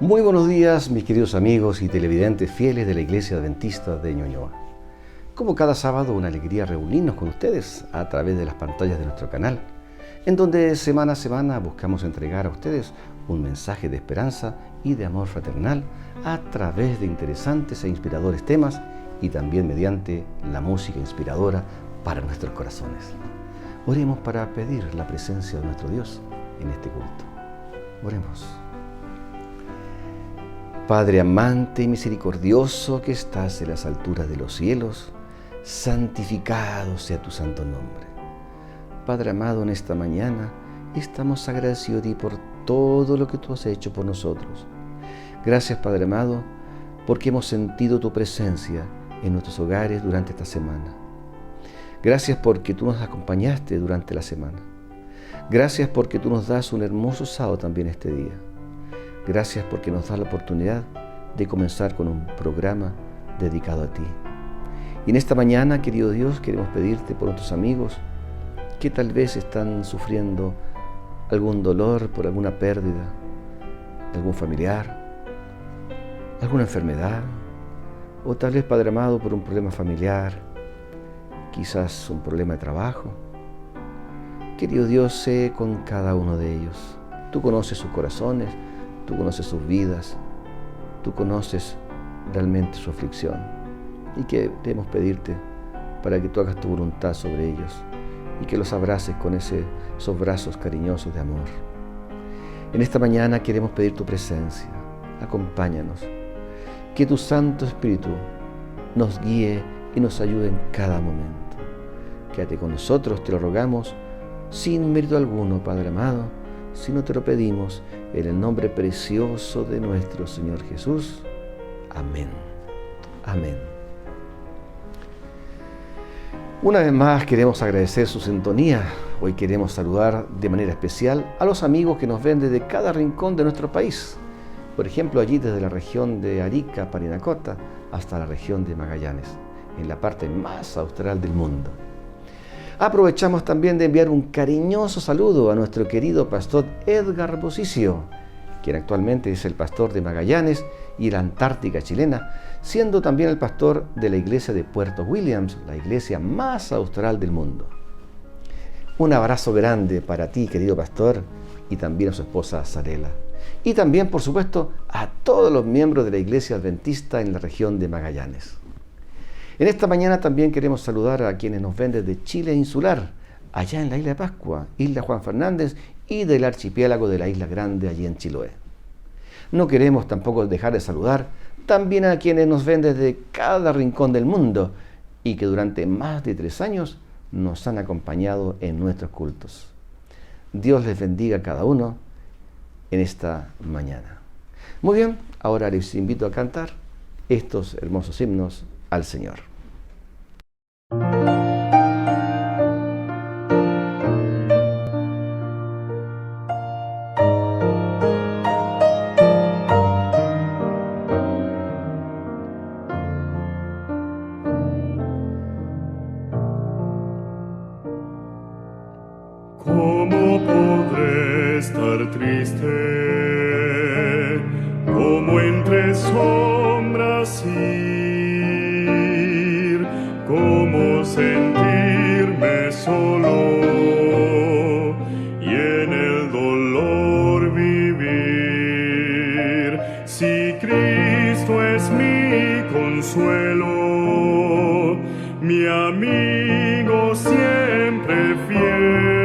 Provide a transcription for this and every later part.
Muy buenos días, mis queridos amigos y televidentes fieles de la Iglesia Adventista de Ñuñoa. Como cada sábado, una alegría reunirnos con ustedes a través de las pantallas de nuestro canal, en donde semana a semana buscamos entregar a ustedes un mensaje de esperanza y de amor fraternal a través de interesantes e inspiradores temas y también mediante la música inspiradora para nuestros corazones. Oremos para pedir la presencia de nuestro Dios en este culto. Oremos. Padre amante y misericordioso que estás en las alturas de los cielos, santificado sea tu santo nombre. Padre amado, en esta mañana estamos agradecidos a ti por todo lo que tú has hecho por nosotros. Gracias, Padre amado, porque hemos sentido tu presencia en nuestros hogares durante esta semana. Gracias porque tú nos acompañaste durante la semana. Gracias porque tú nos das un hermoso sábado también este día. Gracias porque nos das la oportunidad de comenzar con un programa dedicado a ti. Y en esta mañana, querido Dios, queremos pedirte por nuestros amigos que tal vez están sufriendo algún dolor por alguna pérdida de algún familiar, alguna enfermedad, o tal vez, Padre amado, por un problema familiar, quizás un problema de trabajo. Querido Dios, sé con cada uno de ellos. Tú conoces sus corazones, tú conoces sus vidas, tú conoces realmente su aflicción. Y queremos pedirte para que tú hagas tu voluntad sobre ellos y que los abraces con esos brazos cariñosos de amor. En esta mañana queremos pedir tu presencia. Acompáñanos. Que tu Santo Espíritu nos guíe y nos ayude en cada momento. Quédate con nosotros, te lo rogamos, sin mérito alguno, Padre amado, sino te lo pedimos en el nombre precioso de nuestro Señor Jesús. Amén. Amén. Una vez más queremos agradecer su sintonía. Hoy queremos saludar de manera especial a los amigos que nos ven desde cada rincón de nuestro país. Por ejemplo, allí desde la región de Arica, Parinacota, hasta la región de Magallanes, en la parte más austral del mundo. Aprovechamos también de enviar un cariñoso saludo a nuestro querido pastor Edgar Bosicio, quien actualmente es el pastor de Magallanes y la Antártica chilena, siendo también el pastor de la iglesia de Puerto Williams, la iglesia más austral del mundo. Un abrazo grande para ti, querido pastor, y también a su esposa Sarela. y también, por supuesto, a todos los miembros de la Iglesia Adventista en la región de Magallanes. En esta mañana también queremos saludar a quienes nos ven desde Chile insular, allá en la isla de Pascua, isla Juan Fernández, y del archipiélago de la Isla Grande, allí en Chiloé. No queremos tampoco dejar de saludar también a quienes nos ven desde cada rincón del mundo y que durante más de 3 años nos han acompañado en nuestros cultos. Dios les bendiga a cada uno en esta mañana. Muy bien, ahora les invito a cantar estos hermosos himnos al Señor. ¿Cómo podré estar triste? ¿Cómo entre sombras ir? ¿Cómo sentirme solo y en el dolor vivir? Si Cristo es mi consuelo, mi amigo siempre fiel.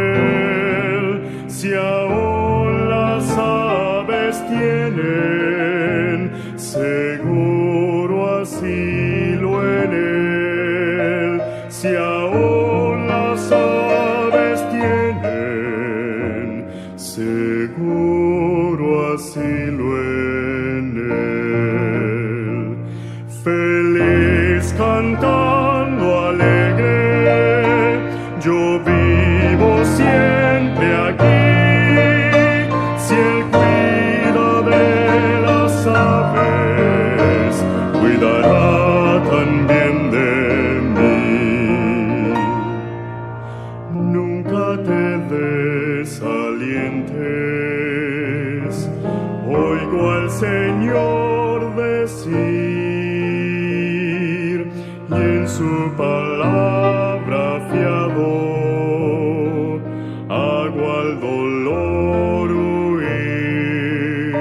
Si aún las aves tienen seguro asilo en él, si aún las aves tienen seguro asilo en él, feliz cantando alegre, yo vivo siempre aquí. Si Él cuida de las aves, cuidará también de mí. Nunca te desalientes, oigo al Señor decir, y en su palabra fiado hago al dolor huir.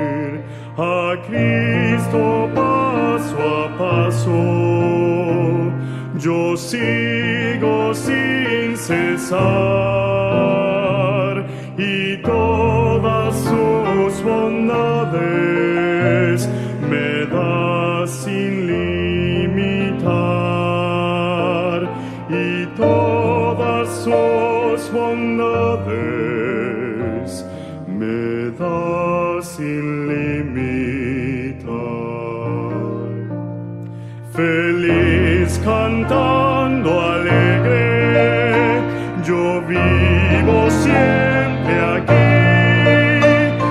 A Cristo paso a paso yo sigo sin cesar, y todas sus bondades me da sin limitar, y todas sus bondades me da sin limitar. Feliz cantando alegre, yo vivo siempre aquí.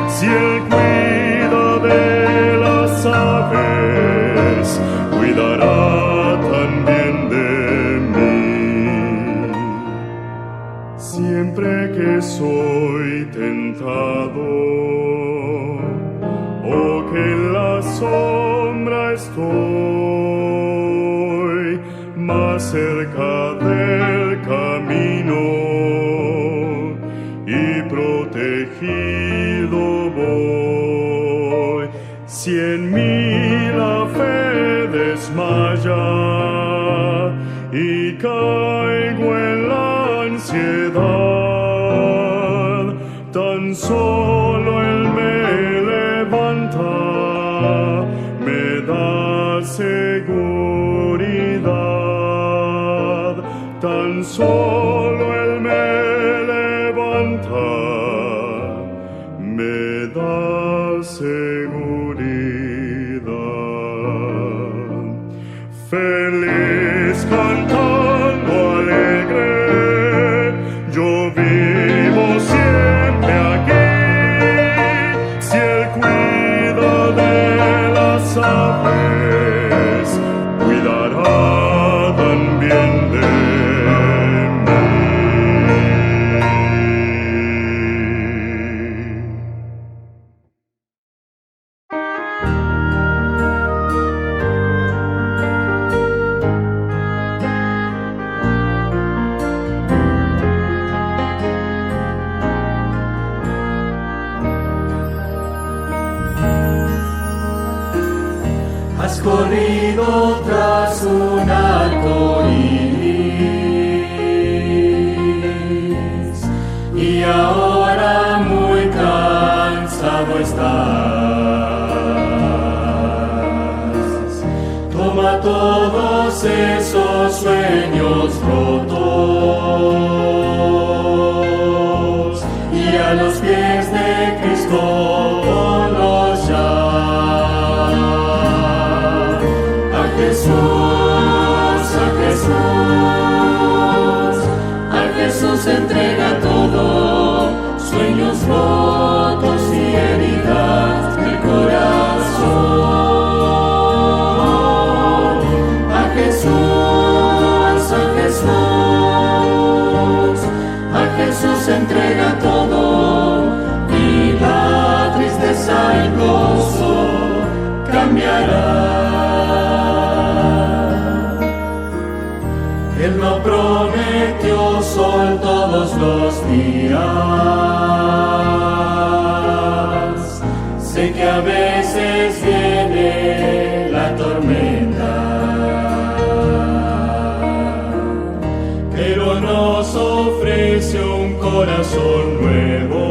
Si Él cuida de las aves, cuidará también de mí. Siempre que soy tentado, o que en la sombra estoy, más cerca del camino y protegido voy. Si en mí la fe desmaya y caigo en la ansiedad, tan solo Él me levanta, me da seguridad. Tan solo Él me levanta, me da seguridad. Feliz cantando alegre, yo vivo siempre aquí. Si Él cuida de las aves, cuidará también de has corrido tras un arco iris y ahora muy cansado estás. Toma todos esos sueños rotos y a los pies de Cristo ponlos ya. A Jesús, a Jesús, a Jesús entrega todo, sueños rotos y heridas del corazón. A Jesús, a Jesús, a Jesús entrega todo y la tristeza en gozo cambiará. Él no prometió sol todos los días. Sé que a veces viene la tormenta, pero nos ofrece un corazón nuevo,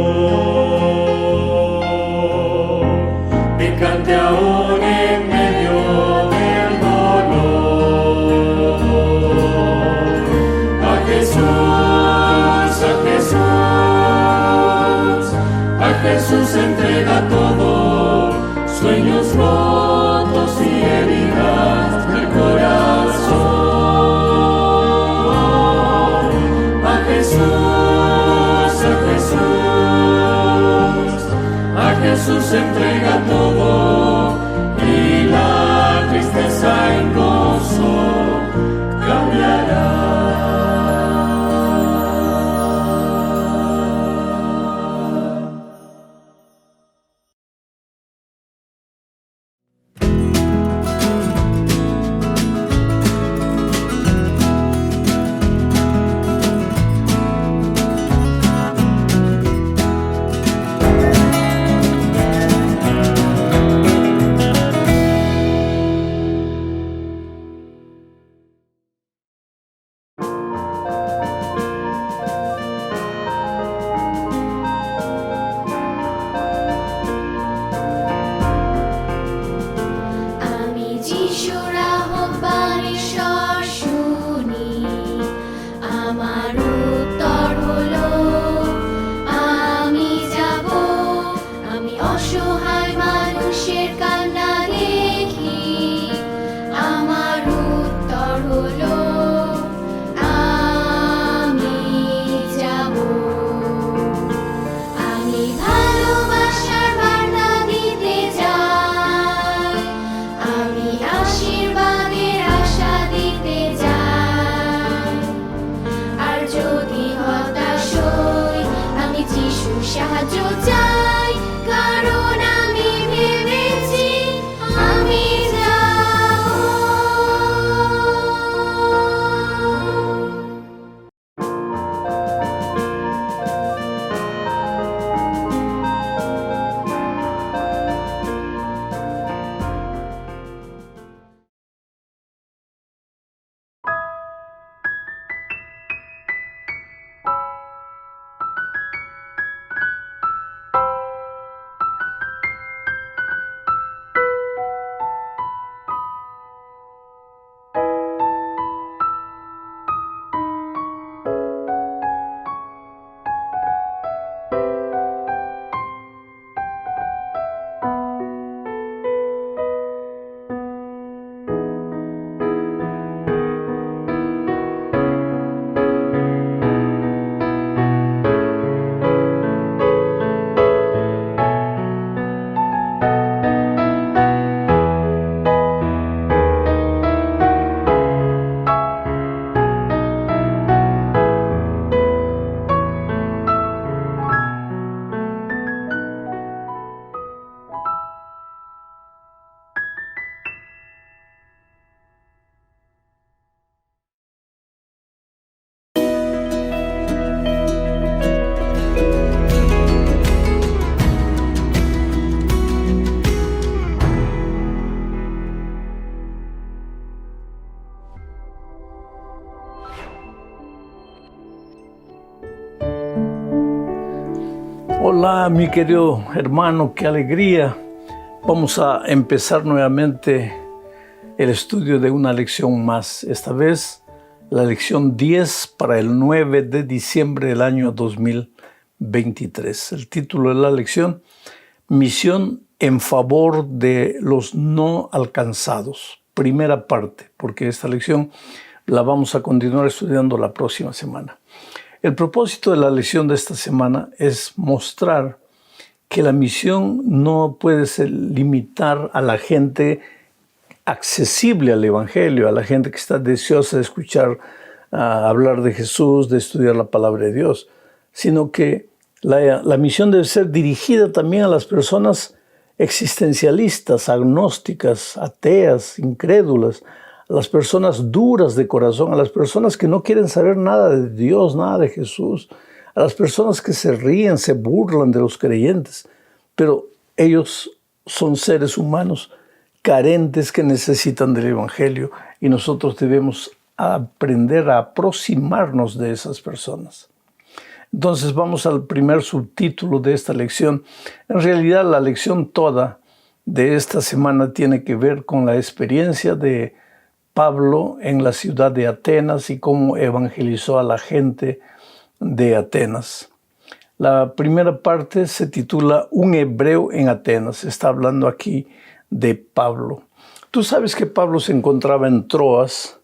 picante aún en medio del dolor. A Jesús, a Jesús, a Jesús entrega todo, sueños rotos y heridas Hola, mi querido hermano, qué alegría. Vamos a empezar nuevamente el estudio de una lección más. Esta vez la lección 10 para el 9 de diciembre del año 2023. El título de la lección: Misión en favor de los no alcanzados. Primera parte, porque esta lección la vamos a continuar estudiando la próxima semana. El propósito de la lección de esta semana es mostrar que la misión no puede ser limitar a la gente accesible al Evangelio, a la gente que está deseosa de escuchar hablar de Jesús, de estudiar la palabra de Dios, sino que la misión debe ser dirigida también a las personas existencialistas, agnósticas, ateas, incrédulas, a las personas duras de corazón, a las personas que no quieren saber nada de Dios, nada de Jesús, a las personas que se ríen, se burlan de los creyentes, pero ellos son seres humanos carentes que necesitan del Evangelio y nosotros debemos aprender a aproximarnos de esas personas. Entonces vamos al primer subtítulo de esta lección. En realidad la lección toda de esta semana tiene que ver con la experiencia de Pablo en la ciudad de Atenas y cómo evangelizó a la gente de Atenas. La primera parte se titula Un hebreo en Atenas. Está hablando aquí de Pablo. Tú sabes que Pablo se encontraba en Troas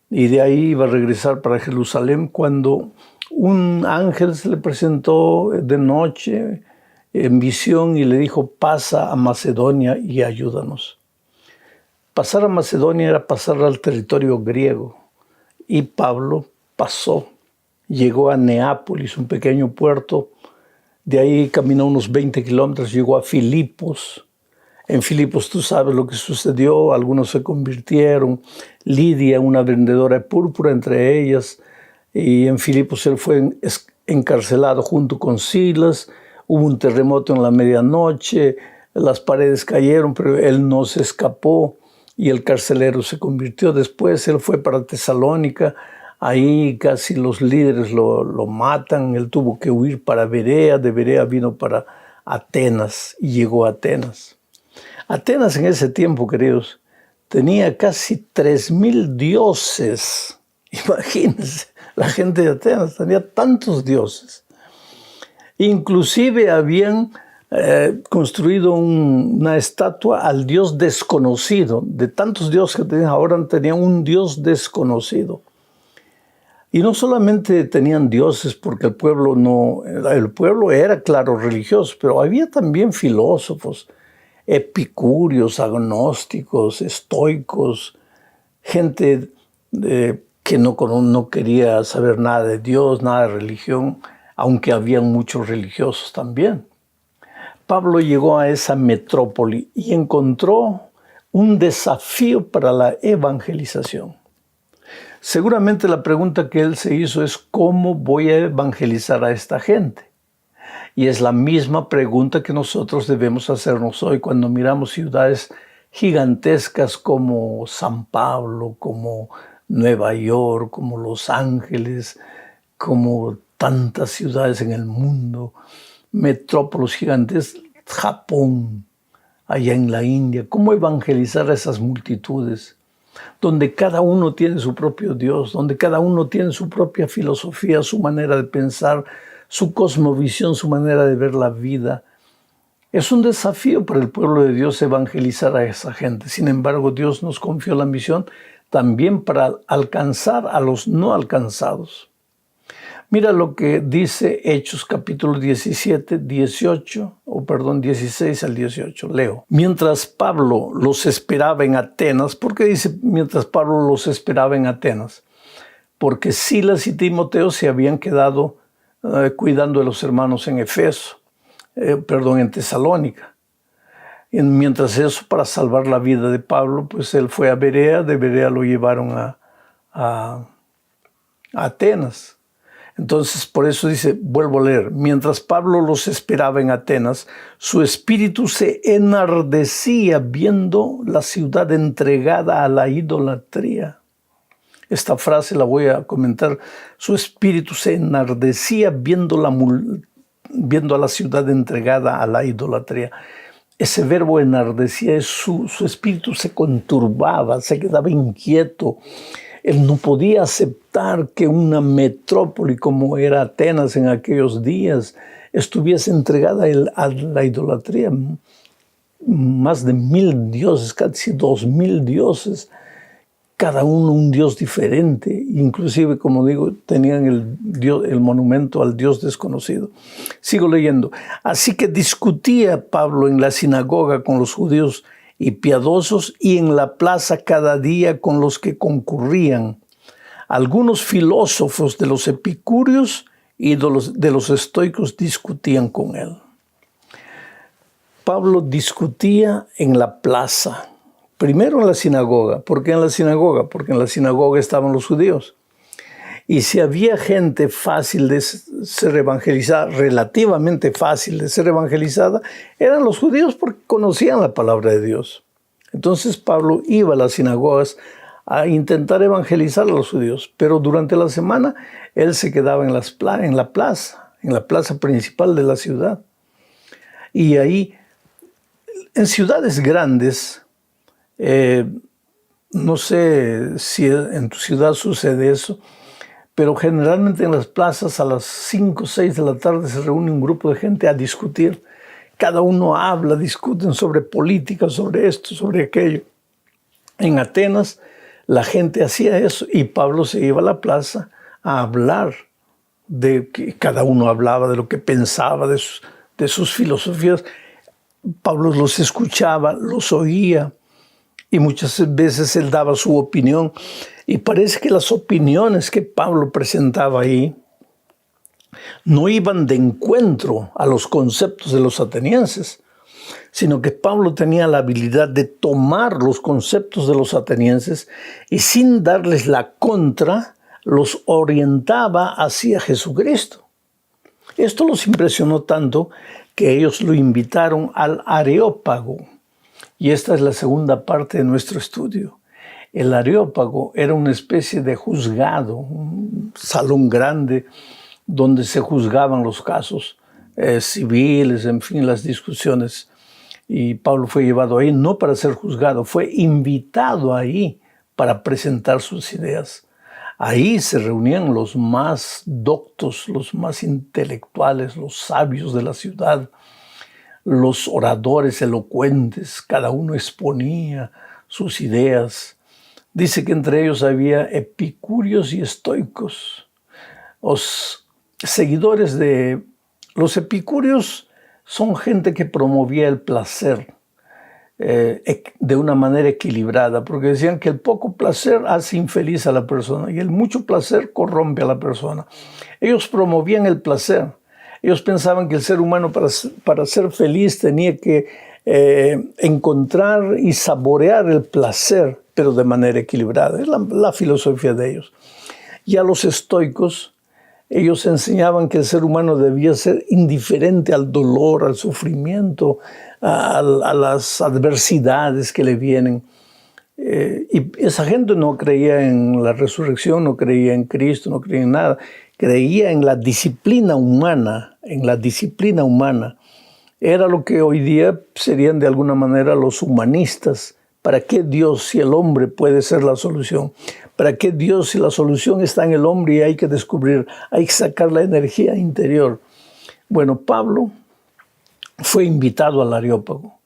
y de ahí iba a regresar para Jerusalén cuando un ángel se le presentó de noche en visión y le dijo: pasa a Macedonia y ayúdanos. Pasar a Macedonia era pasar al territorio griego y Pablo pasó. Llegó a Neápolis, un pequeño puerto. De ahí caminó unos 20 kilómetros, llegó a Filipos. En Filipos tú sabes lo que sucedió, algunos se convirtieron. Lidia, una vendedora de púrpura entre ellas. Y en Filipos él fue encarcelado junto con Silas. Hubo un terremoto en la medianoche, las paredes cayeron, pero él no se escapó y el carcelero se convirtió. Después él fue para Tesalónica. Ahí casi los líderes lo matan. Él tuvo que huir para Berea. De Berea vino para Atenas y llegó a Atenas. Atenas en ese tiempo, queridos, tenía casi 3,000 dioses. Imagínense, la gente de Atenas tenía tantos dioses. Inclusive habían construido una estatua al dios desconocido. De tantos dioses que tenían, ahora tenían un dios desconocido. Y no solamente tenían dioses porque el pueblo era, claro, religioso, pero había también filósofos, epicúreos, agnósticos, estoicos, gente que no quería saber nada de Dios, nada de religión, aunque habían muchos religiosos también. Pablo llegó a esa metrópoli y encontró un desafío para la evangelización. Seguramente la pregunta que él se hizo es: ¿cómo voy a evangelizar a esta gente? Y es la misma pregunta que nosotros debemos hacernos hoy cuando miramos ciudades gigantescas como San Pablo, como Nueva York, como Los Ángeles, como tantas ciudades en el mundo, metrópolis gigantes, Japón, allá en la India. ¿Cómo evangelizar a esas multitudes? Donde cada uno tiene su propio Dios, donde cada uno tiene su propia filosofía, su manera de pensar, su cosmovisión, su manera de ver la vida. Es un desafío para el pueblo de Dios evangelizar a esa gente. Sin embargo, Dios nos confió la misión también para alcanzar a los no alcanzados. Mira lo que dice Hechos capítulo 16 al 18. Leo. Mientras Pablo los esperaba en Atenas. ¿Por qué dice mientras Pablo los esperaba en Atenas? Porque Silas y Timoteo se habían quedado cuidando de los hermanos en en Tesalónica. Y mientras eso, para salvar la vida de Pablo, pues él fue a Berea. De Berea lo llevaron a Atenas. Entonces, por eso dice, vuelvo a leer, mientras Pablo los esperaba en Atenas, su espíritu se enardecía viendo la ciudad entregada a la idolatría. Esta frase la voy a comentar. Su espíritu se enardecía viendo viendo a la ciudad entregada a la idolatría. Ese verbo enardecía, su espíritu se conturbaba, se quedaba inquieto. Él no podía aceptar que una metrópoli como era Atenas en aquellos días estuviese entregada a la idolatría. Más de 1000 dioses, casi 2000 dioses, cada uno un dios diferente. Inclusive, como digo, tenían el monumento al Dios desconocido. Sigo leyendo. Así que discutía Pablo en la sinagoga con los judíos y piadosos, y en la plaza cada día con los que concurrían. Algunos filósofos de los epicúreos y de los estoicos discutían con él. Pablo discutía en la plaza. Primero en la sinagoga. ¿Por qué en la sinagoga? Porque en la sinagoga estaban los judíos. Y si había gente fácil de ser evangelizada, relativamente fácil de ser evangelizada, eran los judíos porque conocían la palabra de Dios. Entonces Pablo iba a las sinagogas a intentar evangelizar a los judíos, pero durante la semana él se quedaba en la plaza principal de la ciudad. Y ahí, en ciudades grandes, no sé si en tu ciudad sucede eso, pero generalmente en las plazas a las 5 o 6 de la tarde se reúne un grupo de gente a discutir. Cada uno habla, discuten sobre política, sobre esto, sobre aquello. En Atenas la gente hacía eso y Pablo se iba a la plaza a hablar de que cada uno hablaba de lo que pensaba, de sus filosofías. Pablo los escuchaba, los oía. Y muchas veces él daba su opinión. Y parece que las opiniones que Pablo presentaba ahí no iban de encuentro a los conceptos de los atenienses, sino que Pablo tenía la habilidad de tomar los conceptos de los atenienses y sin darles la contra, los orientaba hacia Jesucristo. Esto los impresionó tanto que ellos lo invitaron al Areópago. Y esta es la segunda parte de nuestro estudio. El Areópago era una especie de juzgado, un salón grande donde se juzgaban los casos civiles, en fin, las discusiones. Y Pablo fue llevado ahí no para ser juzgado, fue invitado ahí para presentar sus ideas. Ahí se reunían los más doctos, los más intelectuales, los sabios de la ciudad, los oradores elocuentes, cada uno exponía sus ideas. Dice que entre ellos había epicúreos y estoicos. Los seguidores de los epicúreos son gente que promovía el placer de una manera equilibrada, porque decían que el poco placer hace infeliz a la persona y el mucho placer corrompe a la persona. Ellos promovían el placer. Ellos pensaban que el ser humano para ser feliz tenía que encontrar y saborear el placer, pero de manera equilibrada. Es la filosofía de ellos. Y a los estoicos, ellos enseñaban que el ser humano debía ser indiferente al dolor, al sufrimiento, a las adversidades que le vienen. Y esa gente no creía en la resurrección, no creía en Cristo, no creía en nada. Creía en la disciplina humana, Era lo que hoy día serían de alguna manera los humanistas. ¿Para qué Dios si el hombre puede ser la solución? ¿Para qué Dios si la solución está en el hombre y hay que descubrir, hay que sacar la energía interior? Bueno, Pablo fue invitado al Areópago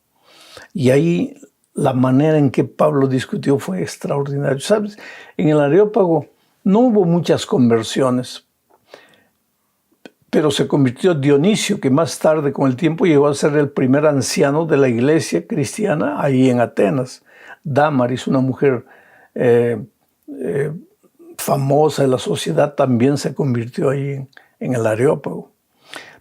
y ahí la manera en que Pablo discutió fue extraordinaria. ¿Sabes? En el Areópago no hubo muchas conversiones, pero se convirtió Dionisio, que más tarde con el tiempo llegó a ser el primer anciano de la iglesia cristiana ahí en Atenas. Dámaris, una mujer famosa de la sociedad, también se convirtió ahí en el Areópago.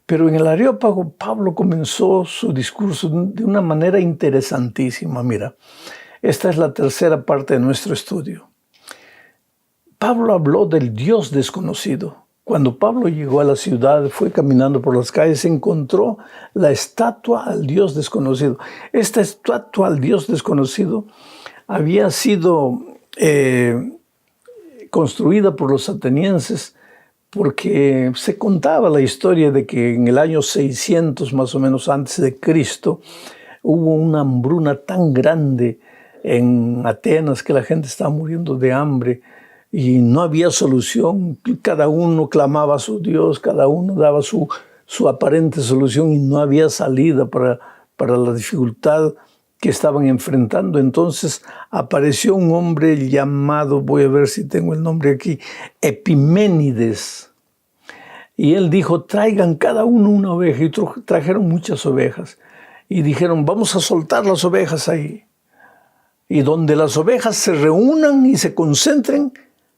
Pero en el Areópago Pablo comenzó su discurso de una manera interesantísima. Mira, esta es la tercera parte de nuestro estudio. Pablo habló del Dios desconocido. Cuando Pablo llegó a la ciudad, fue caminando por las calles, encontró la estatua al Dios desconocido. Esta estatua al Dios desconocido había sido construida por los atenienses porque se contaba la historia de que en el año 600 más o menos antes de Cristo hubo una hambruna tan grande en Atenas que la gente estaba muriendo de hambre y no había solución. Cada uno clamaba a su Dios, cada uno daba su aparente solución y no había salida para la dificultad que estaban enfrentando. Entonces apareció un hombre llamado, voy a ver si tengo el nombre aquí, Epiménides. Y él dijo, traigan cada uno una oveja. Y trajeron muchas ovejas. Y dijeron, vamos a soltar las ovejas ahí. Y donde las ovejas se reúnan y se concentren,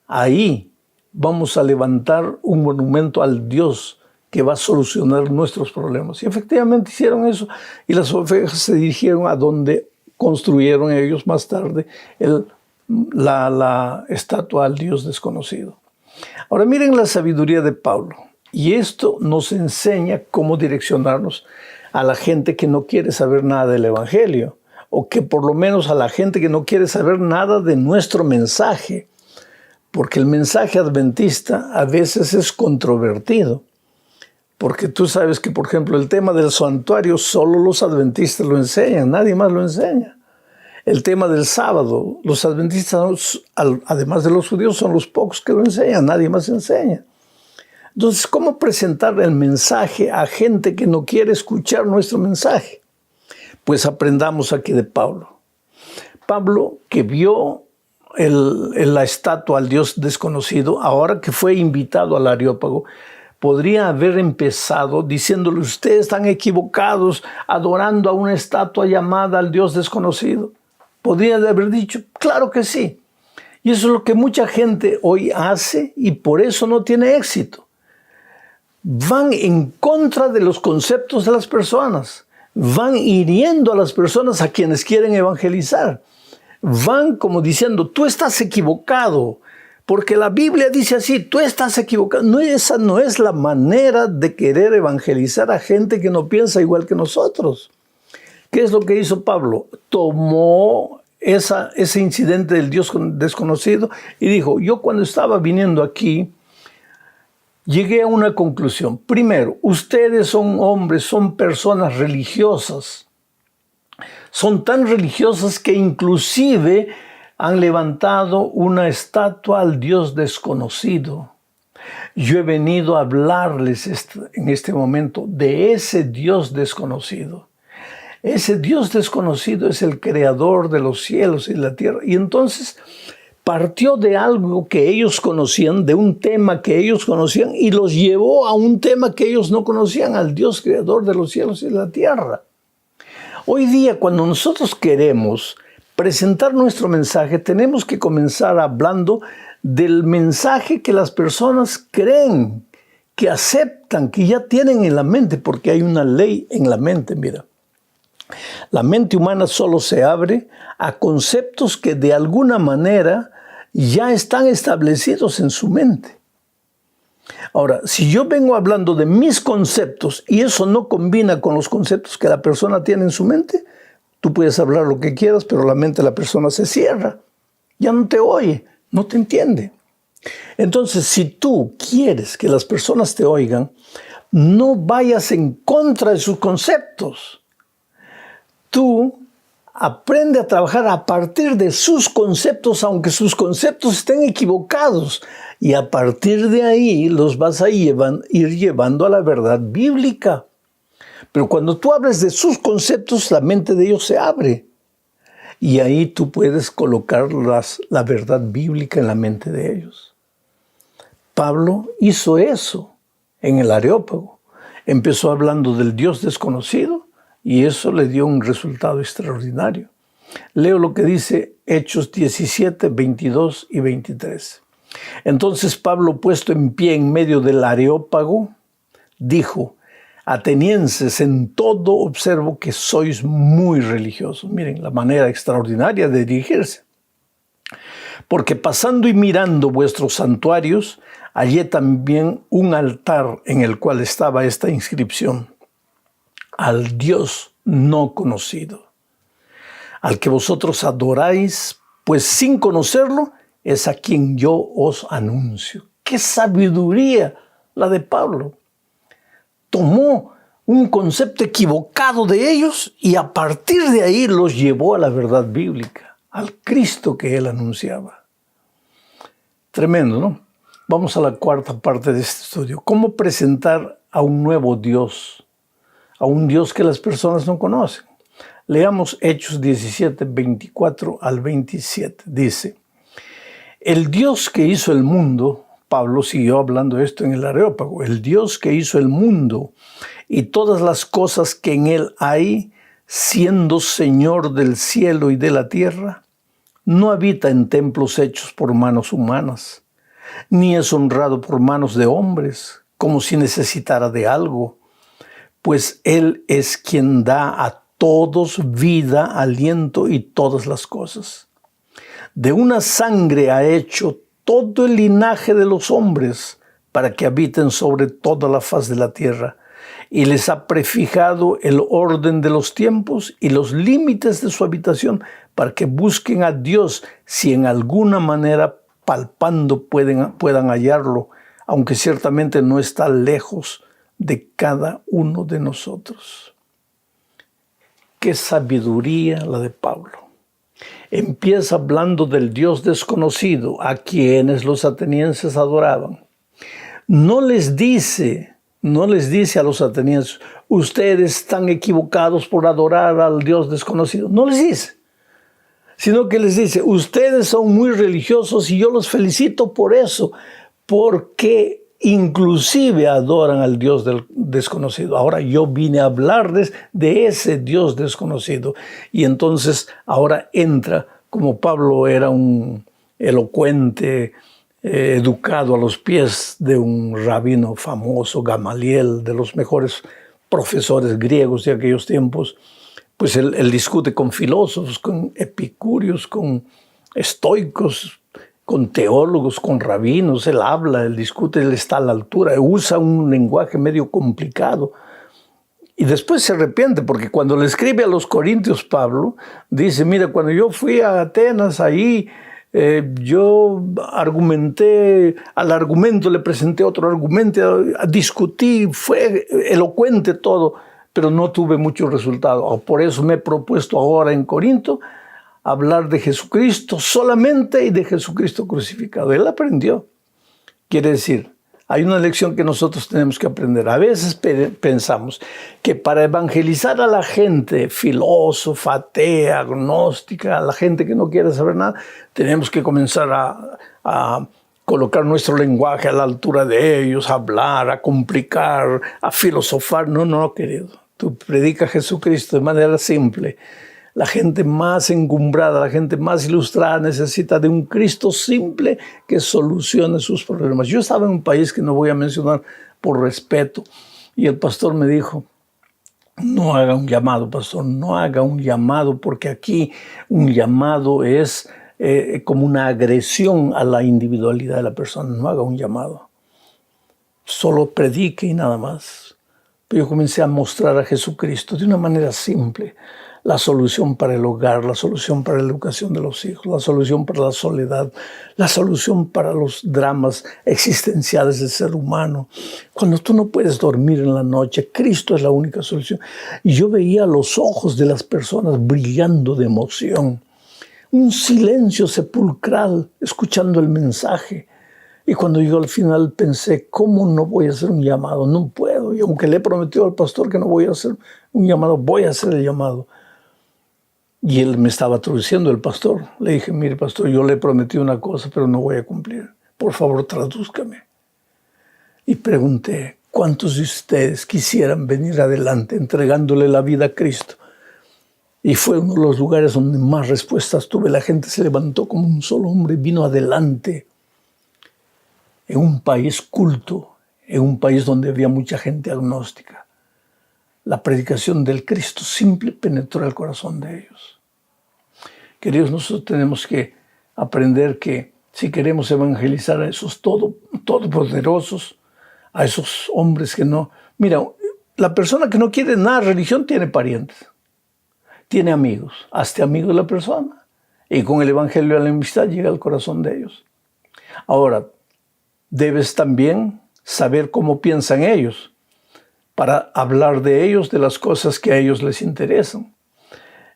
ahí vamos a levantar un monumento al Dios que va a solucionar nuestros problemas. Y efectivamente hicieron eso. Y las ovejas se dirigieron a donde construyeron ellos más tarde la estatua al Dios desconocido. Ahora miren la sabiduría de Pablo. Y esto nos enseña cómo direccionarnos a la gente que no quiere saber nada del Evangelio, o que por lo menos a la gente que no quiere saber nada de nuestro mensaje, porque el mensaje adventista a veces es controvertido, porque tú sabes que, por ejemplo, el tema del santuario solo los adventistas lo enseñan, nadie más lo enseña. El tema del sábado, los adventistas, además de los judíos, son los pocos que lo enseñan, nadie más enseña. Entonces, ¿cómo presentar el mensaje a gente que no quiere escuchar nuestro mensaje? Pues aprendamos aquí de Pablo. Pablo, que vio la estatua al Dios desconocido, ahora que fue invitado al Areópago, podría haber empezado diciéndole, ustedes están equivocados adorando a una estatua llamada al Dios desconocido. Podría haber dicho, claro que sí. Y eso es lo que mucha gente hoy hace y por eso no tiene éxito. Van en contra de los conceptos de las personas. Van hiriendo a las personas a quienes quieren evangelizar. Van como diciendo, tú estás equivocado, porque la Biblia dice así, tú estás equivocado. No, esa no es la manera de querer evangelizar a gente que no piensa igual que nosotros. ¿Qué es lo que hizo Pablo? Tomó ese incidente del Dios desconocido y dijo, yo cuando estaba viniendo aquí, llegué a una conclusión. Primero, ustedes son hombres, son personas religiosas. Son tan religiosas que inclusive han levantado una estatua al Dios desconocido. Yo he venido a hablarles en este momento de ese Dios desconocido. Ese Dios desconocido es el creador de los cielos y la tierra. Y entonces partió de algo que ellos conocían, de un tema que ellos conocían, y los llevó a un tema que ellos no conocían, al Dios creador de los cielos y la tierra. Hoy día, cuando nosotros queremos presentar nuestro mensaje, tenemos que comenzar hablando del mensaje que las personas creen, que aceptan, que ya tienen en la mente, porque hay una ley en la mente, mira. La mente humana solo se abre a conceptos que de alguna manera ya están establecidos en su mente. Ahora, si yo vengo hablando de mis conceptos y eso no combina con los conceptos que la persona tiene en su mente, tú puedes hablar lo que quieras, pero la mente de la persona se cierra. Ya no te oye, no te entiende. Entonces, si tú quieres que las personas te oigan, no vayas en contra de sus conceptos. Tú aprende a trabajar a partir de sus conceptos, aunque sus conceptos estén equivocados. Y a partir de ahí los vas a ir llevando a la verdad bíblica. Pero cuando tú hables de sus conceptos, la mente de ellos se abre. Y ahí tú puedes colocar la verdad bíblica en la mente de ellos. Pablo hizo eso en el Areópago. Empezó hablando del Dios desconocido y eso le dio un resultado extraordinario. Leo lo que dice Hechos 17, 22 y 23. Entonces Pablo, puesto en pie en medio del Areópago, dijo: atenienses, en todo observo que sois muy religiosos. Miren la manera extraordinaria de dirigirse. Porque pasando y mirando vuestros santuarios, hallé también un altar en el cual estaba esta inscripción: al Dios no conocido, al que vosotros adoráis, pues sin conocerlo, es a quien yo os anuncio. qué sabiduría la de Pablo. Tomó un concepto equivocado de ellos y a partir de ahí los llevó a la verdad bíblica, al Cristo que él anunciaba. Tremendo, ¿no? Vamos a la cuarta parte de este estudio. ¿Cómo presentar a un nuevo Dios? A un Dios que las personas no conocen. Leamos Hechos 17, 24 al 27. Dice, el Dios que hizo el mundo, Pablo siguió hablando esto en el Areópago, el Dios que hizo el mundo y todas las cosas que en él hay, siendo Señor del cielo y de la tierra, no habita en templos hechos por manos humanas, ni es honrado por manos de hombres, como si necesitara de algo, pues Él es quien da a todos vida, aliento y todas las cosas. De una sangre ha hecho todo el linaje de los hombres para que habiten sobre toda la faz de la tierra, y les ha prefijado el orden de los tiempos y los límites de su habitación para que busquen a Dios si en alguna manera palpando puedan hallarlo, aunque ciertamente no está lejos de cada uno de nosotros. Qué sabiduría la de Pablo. Empieza hablando del Dios desconocido a quienes los atenienses adoraban. No les dice a los atenienses, ustedes están equivocados por adorar al Dios desconocido. No les dice, sino que les dice, ustedes son muy religiosos y yo los felicito por eso, porque inclusive adoran al Dios desconocido. Ahora yo vine a hablarles de ese Dios desconocido. Y entonces ahora entra, como Pablo era un elocuente, educado a los pies de un rabino famoso, Gamaliel, de los mejores profesores griegos de aquellos tiempos, pues él discute con filósofos, con epicúreos, con estoicos, con teólogos, con rabinos. Él habla, él discute, él está a la altura, usa un lenguaje medio complicado. Y después se arrepiente, porque cuando le escribe a los Corintios Pablo, dice, mira, cuando yo fui a Atenas, ahí yo argumenté, al argumento le presenté otro argumento, discutí, fue elocuente todo, pero no tuve mucho resultado. Por eso me he propuesto ahora en Corinto hablar de Jesucristo solamente y de Jesucristo crucificado. Él aprendió. Quiere decir, hay una lección que nosotros tenemos que aprender. A veces pensamos que para evangelizar a la gente filósofa, atea, agnóstica, a la gente que no quiere saber nada, tenemos que comenzar a colocar nuestro lenguaje a la altura de ellos, a hablar, a complicar, a filosofar. No, querido. Tú predicas a Jesucristo de manera simple. La gente más encumbrada, la gente más ilustrada necesita de un Cristo simple que solucione sus problemas. Yo estaba en un país que no voy a mencionar por respeto y el pastor me dijo, no haga un llamado, pastor, no haga un llamado, porque aquí un llamado es como una agresión a la individualidad de la persona. No haga un llamado, solo predique y nada más. Pero yo comencé a mostrar a Jesucristo de una manera simple. La solución para el hogar, la solución para la educación de los hijos, la solución para la soledad, la solución para los dramas existenciales del ser humano. Cuando tú no puedes dormir en la noche, Cristo es la única solución. Y yo veía los ojos de las personas brillando de emoción. Un silencio sepulcral, escuchando el mensaje. Y cuando yo al final pensé, ¿cómo no voy a hacer un llamado? No puedo. Y aunque le he prometido al pastor que no voy a hacer un llamado, voy a hacer el llamado. Y él me estaba traduciendo, el pastor. Le dije, mire, pastor, yo le he prometido una cosa, pero no voy a cumplir. Por favor, tradúzcame. Y pregunté, ¿cuántos de ustedes quisieran venir adelante entregándole la vida a Cristo? Y fue uno de los lugares donde más respuestas tuve. La gente se levantó como un solo hombre y vino adelante. En un país culto, en un país donde había mucha gente agnóstica. La predicación del Cristo simple penetró el corazón de ellos. Queridos, nosotros tenemos que aprender que si queremos evangelizar a esos todopoderosos, a esos hombres que no... Mira, la persona que no quiere nada de religión tiene parientes, tiene amigos, hazte amigo de la persona. Y con el evangelio de la amistad llega al corazón de ellos. Ahora, debes también saber cómo piensan ellos, para hablar de ellos, de las cosas que a ellos les interesan.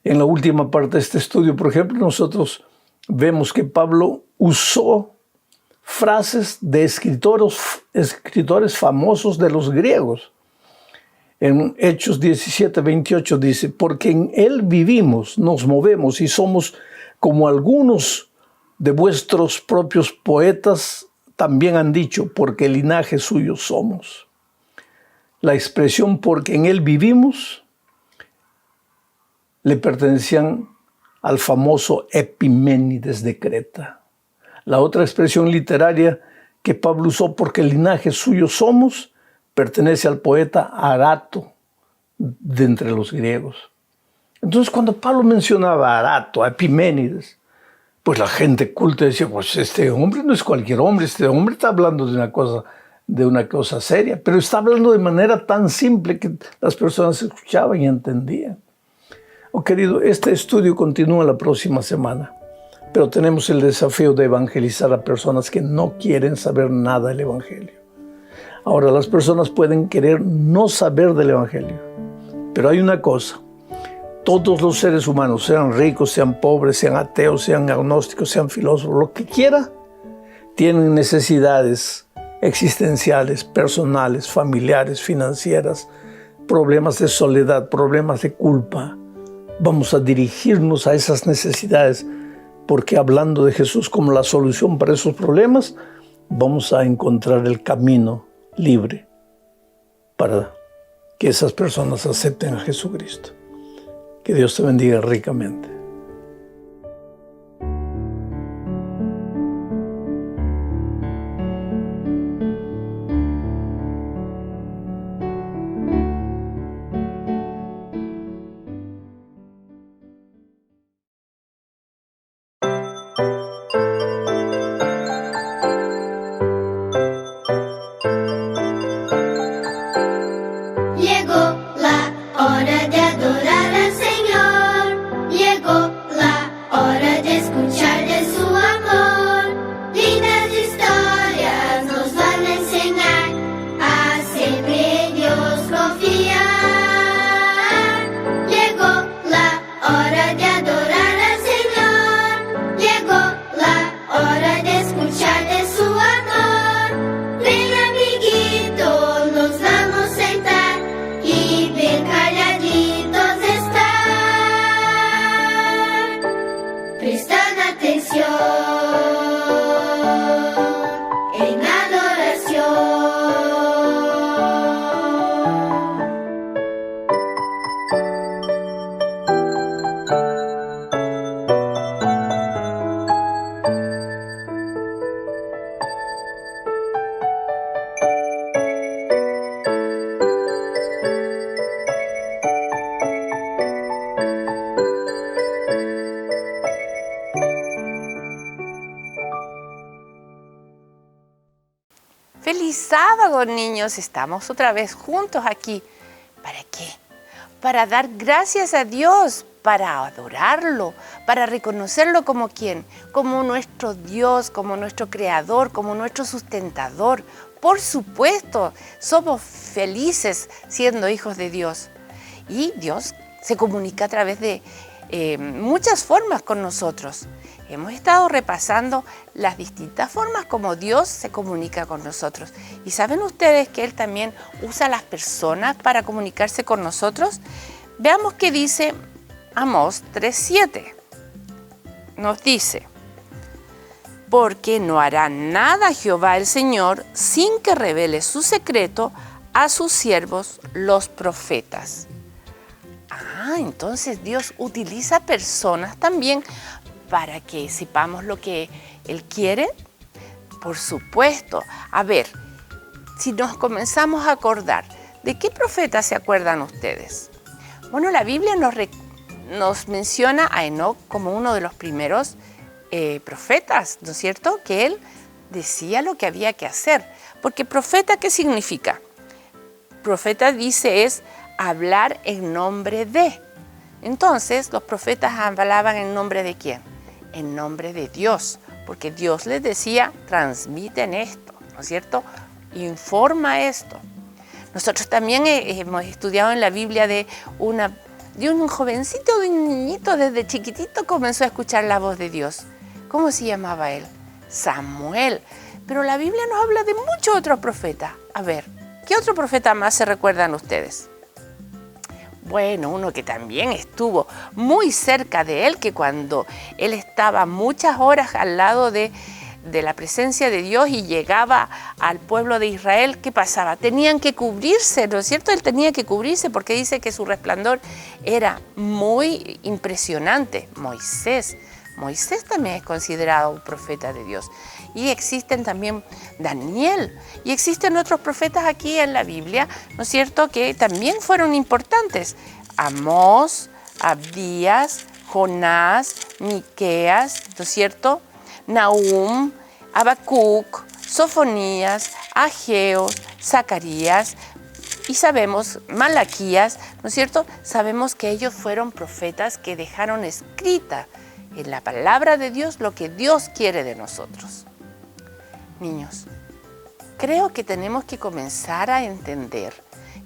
En la última parte de este estudio, por ejemplo, nosotros vemos que Pablo usó frases de escritores famosos de los griegos. En Hechos 17:28 dice, porque en él vivimos, nos movemos y somos como algunos de vuestros propios poetas también han dicho, porque linaje suyo somos. La expresión porque en él vivimos le pertenecían al famoso Epiménides de Creta. La otra expresión literaria que Pablo usó, porque el linaje suyo somos, pertenece al poeta Arato, de entre los griegos. Entonces, cuando Pablo mencionaba a Arato, a Epiménides, pues la gente culta decía, pues este hombre no es cualquier hombre, este hombre está hablando de una cosa seria, pero está hablando de manera tan simple que las personas escuchaban y entendían. Oh, querido, este estudio continúa la próxima semana, pero tenemos el desafío de evangelizar a personas que no quieren saber nada del Evangelio. Ahora, las personas pueden querer no saber del Evangelio, pero hay una cosa. Todos los seres humanos, sean ricos, sean pobres, sean ateos, sean agnósticos, sean filósofos, lo que quiera, tienen necesidades existenciales, personales, familiares, financieras, problemas de soledad, problemas de culpa. Vamos a dirigirnos a esas necesidades, porque hablando de Jesús como la solución para esos problemas, vamos a encontrar el camino libre para que esas personas acepten a Jesucristo. Que Dios te bendiga ricamente. ¡Feliz sábado, niños! Estamos otra vez juntos aquí. ¿Para qué? Para dar gracias a Dios, para adorarlo, para reconocerlo como ¿quién? Como nuestro Dios, como nuestro Creador, como nuestro sustentador. Por supuesto, somos felices siendo hijos de Dios. Y Dios se comunica a través de muchas formas con nosotros. Hemos estado repasando las distintas formas como Dios se comunica con nosotros. ¿Y saben ustedes que Él también usa a las personas para comunicarse con nosotros? Veamos qué dice Amós 3:7. Nos dice, porque no hará nada Jehová el Señor sin que revele su secreto a sus siervos los profetas. Entonces Dios utiliza personas también para que sepamos lo que Él quiere. Por supuesto. A ver, si nos comenzamos a acordar, ¿de qué profetas se acuerdan ustedes? Bueno, la Biblia nos menciona a Enoc como uno de los primeros profetas, ¿no es cierto? Que él decía lo que había que hacer. Porque profeta, ¿qué significa? Profeta dice es hablar en nombre de. Entonces, los profetas hablaban en nombre de ¿quién? En nombre de Dios, porque Dios les decía, transmiten esto, ¿no es cierto? Informa esto. Nosotros también hemos estudiado en la Biblia de un jovencito, de un niñito, desde chiquitito comenzó a escuchar la voz de Dios. ¿Cómo se llamaba él? Samuel. Pero la Biblia nos habla de muchos otros profetas. A ver, ¿qué otro profeta más se recuerdan ustedes? Bueno, uno que también estuvo muy cerca de él, que cuando él estaba muchas horas al lado de la presencia de Dios y llegaba al pueblo de Israel, ¿qué pasaba? Tenían que cubrirse, ¿no es cierto? Él tenía que cubrirse porque dice que su resplandor era muy impresionante. Moisés también es considerado un profeta de Dios. Y existen también Daniel, y existen otros profetas aquí en la Biblia, ¿no es cierto?, que también fueron importantes. Amós, Abdías, Jonás, Miqueas, ¿no es cierto?, Nahum, Habacuc, Sofonías, Ageo, Zacarías, y sabemos, Malaquías, ¿no es cierto?, sabemos que ellos fueron profetas que dejaron escrita en la palabra de Dios lo que Dios quiere de nosotros. Niños, creo que tenemos que comenzar a entender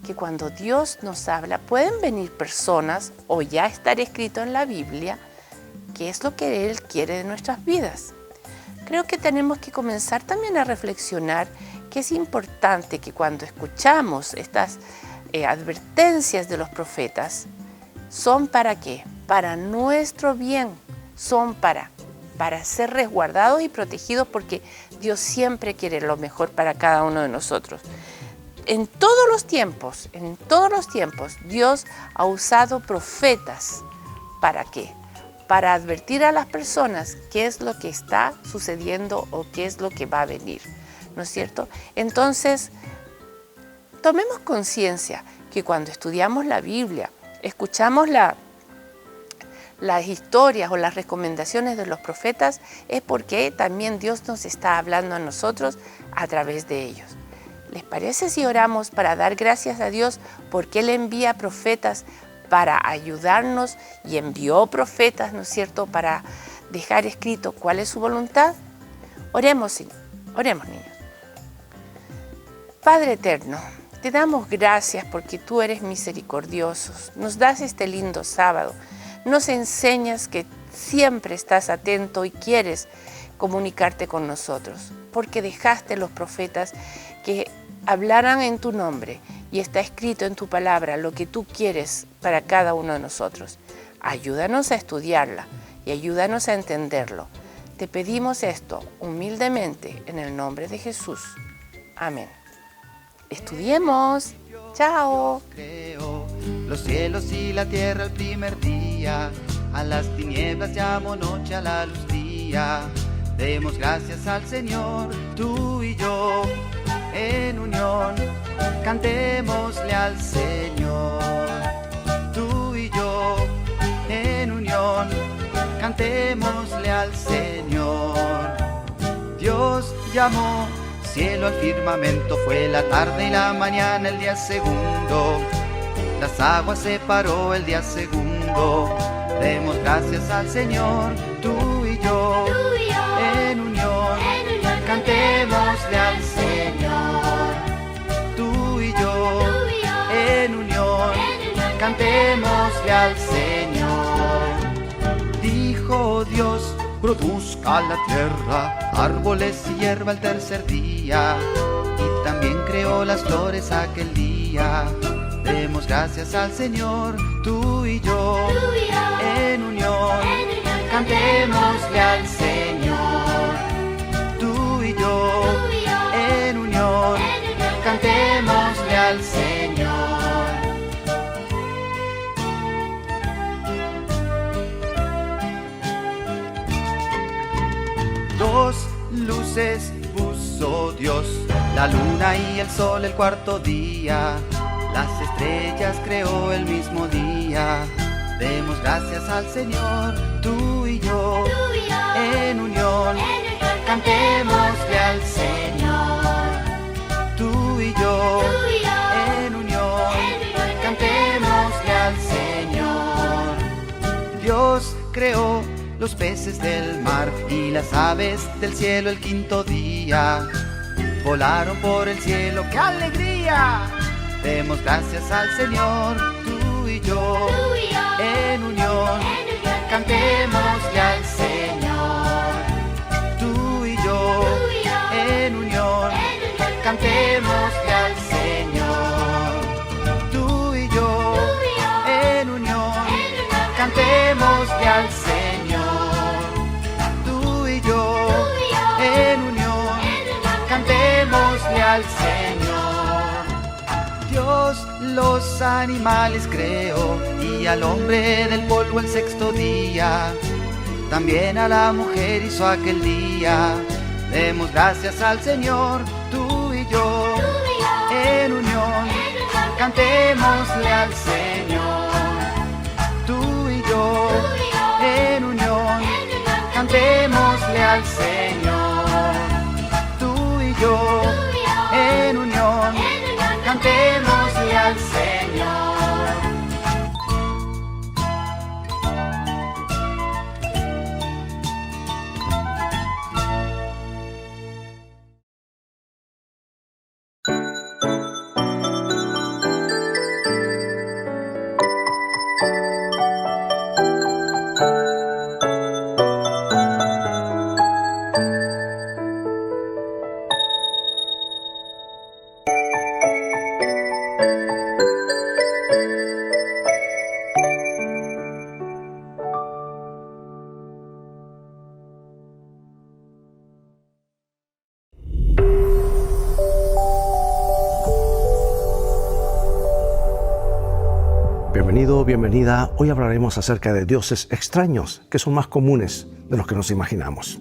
que cuando Dios nos habla, pueden venir personas o ya estar escrito en la Biblia qué es lo que Él quiere de nuestras vidas. Creo que tenemos que comenzar también a reflexionar que es importante que cuando escuchamos estas advertencias de los profetas, ¿son para qué? Para nuestro bien, son para ser resguardados y protegidos, porque Dios siempre quiere lo mejor para cada uno de nosotros. En todos los tiempos, Dios ha usado profetas. ¿Para qué? Para advertir a las personas qué es lo que está sucediendo o qué es lo que va a venir, ¿no es cierto? Entonces, tomemos conciencia que cuando estudiamos la Biblia, escuchamos las historias o las recomendaciones de los profetas, es porque también Dios nos está hablando a nosotros a través de ellos. ¿Les parece si oramos para dar gracias a Dios porque Él envía profetas para ayudarnos y envió profetas, ¿no es cierto?, para dejar escrito cuál es su voluntad? Oremos, niños. Padre eterno, te damos gracias porque tú eres misericordioso. Nos das este lindo sábado. Nos enseñas que siempre estás atento y quieres comunicarte con nosotros, porque dejaste los profetas que hablaran en tu nombre y está escrito en tu palabra lo que tú quieres para cada uno de nosotros. Ayúdanos a estudiarla y ayúdanos a entenderlo. Te pedimos esto humildemente en el nombre de Jesús. Amén. Estudiemos. Chao. Creó los cielos y la tierra el primer día. A las tinieblas llamó noche, a la luz día. Demos gracias al Señor, tú y yo, en unión. Cantémosle al Señor, tú y yo, en unión. Cantémosle al Señor. Dios llamó cielo al firmamento, fue la tarde y la mañana el día segundo. Las aguas separó el día segundo. Demos gracias al Señor, tú y yo, en unión. Cantémosle al Señor, tú y yo, en unión. Cantémosle al Señor. Dijo Dios, produzca la tierra árboles y hierba el tercer día, y también creó las flores aquel día. Demos gracias al Señor, tú y yo, en unión. Cantémosle al Señor, tú y yo, en unión. Cantémosle al Señor. Dos luces puso Dios, la luna y el sol el cuarto día. Las estrellas creó el mismo día. Demos gracias al Señor, tú y yo, en unión. Cantémosle al Señor, tú y yo, en unión. Cantémosle al Señor. Dios creó los peces del mar y las aves del cielo el quinto día. volaron por el cielo. ¡Qué alegría! Demos gracias al Señor, tú y yo, en unión, cantémosle al Señor. Tú y yo, en unión, cantémosle al Señor. Tú y yo, en unión, cantémosle al Señor. Tú y yo, en unión, cantémosle al Señor. Dios los animales creó y al hombre del polvo el sexto día. También a la mujer hizo aquel día. Demos gracias al Señor, tú y yo, en unión, cantémosle al Señor. Tú y yo, en unión, cantémosle al Señor. Tú y yo, en unión, cantémosle al Señor. Bienvenido, bienvenida. Hoy hablaremos acerca de dioses extraños, que son más comunes de los que nos imaginamos.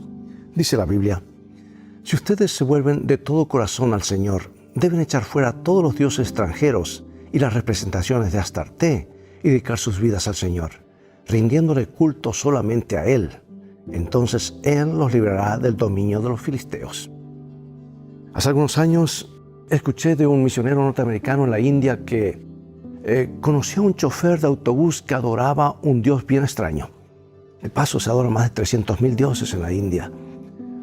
Dice la Biblia: si ustedes se vuelven de todo corazón al Señor, deben echar fuera todos los dioses extranjeros y las representaciones de Astarté y dedicar sus vidas al Señor, rindiéndole culto solamente a Él. Entonces Él los librará del dominio de los filisteos. Hace algunos años escuché de un misionero norteamericano en la India que conoció a un chofer de autobús que adoraba un dios bien extraño. De paso, se adoran más de 300,000 dioses en la India.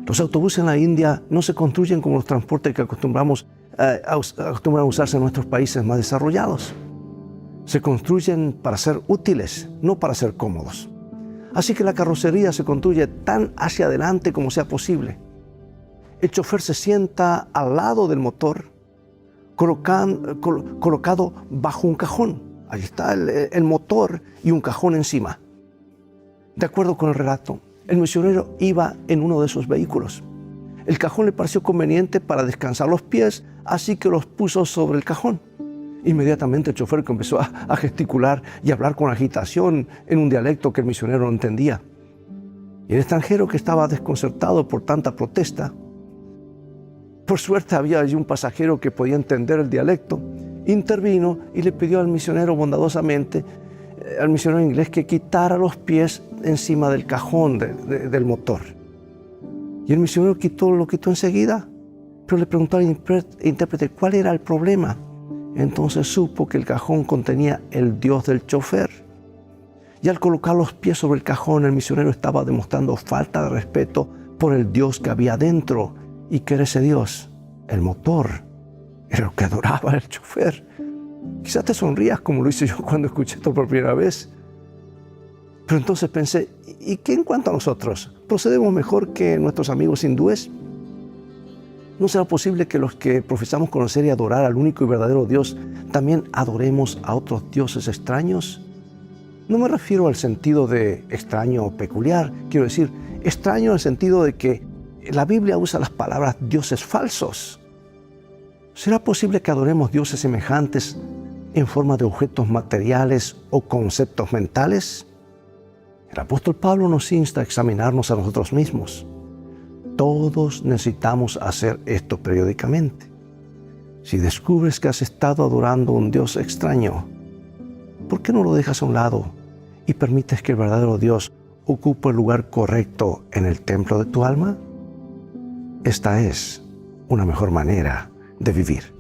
Los autobuses en la India no se construyen como los transportes que acostumbran a usarse en nuestros países más desarrollados. Se construyen para ser útiles, no para ser cómodos. Así que la carrocería se construye tan hacia adelante como sea posible. El chofer se sienta al lado del motor, colocado bajo un cajón. Ahí está el motor y un cajón encima. De acuerdo con el relato, el misionero iba en uno de esos vehículos. El cajón le pareció conveniente para descansar los pies, así que los puso sobre el cajón. Inmediatamente el chofer comenzó a gesticular y a hablar con agitación en un dialecto que el misionero no entendía. Y el extranjero, que estaba desconcertado por tanta protesta, por suerte había allí un pasajero que podía entender el dialecto, intervino y le pidió al misionero bondadosamente, al misionero inglés, que quitara los pies encima del cajón del motor. Y el misionero lo quitó enseguida, pero le preguntó al intérprete cuál era el problema. Entonces supo que el cajón contenía el dios del chofer. Y al colocar los pies sobre el cajón, el misionero estaba demostrando falta de respeto por el dios que había dentro. ¿Y qué era ese dios? El motor. Era lo que adoraba el chofer. Quizás te sonrías como lo hice yo cuando escuché esto por primera vez. Pero entonces pensé, ¿y qué en cuanto a nosotros? ¿Procedemos mejor que nuestros amigos hindúes? ¿No será posible que los que profesamos conocer y adorar al único y verdadero Dios también adoremos a otros dioses extraños? No me refiero al sentido de extraño o peculiar. Quiero decir, extraño en el sentido de que la Biblia usa las palabras dioses falsos. ¿Será posible que adoremos dioses semejantes en forma de objetos materiales o conceptos mentales? El apóstol Pablo nos insta a examinarnos a nosotros mismos. Todos necesitamos hacer esto periódicamente. Si descubres que has estado adorando a un Dios extraño, ¿por qué no lo dejas a un lado y permites que el verdadero Dios ocupe el lugar correcto en el templo de tu alma? Esta es una mejor manera de vivir.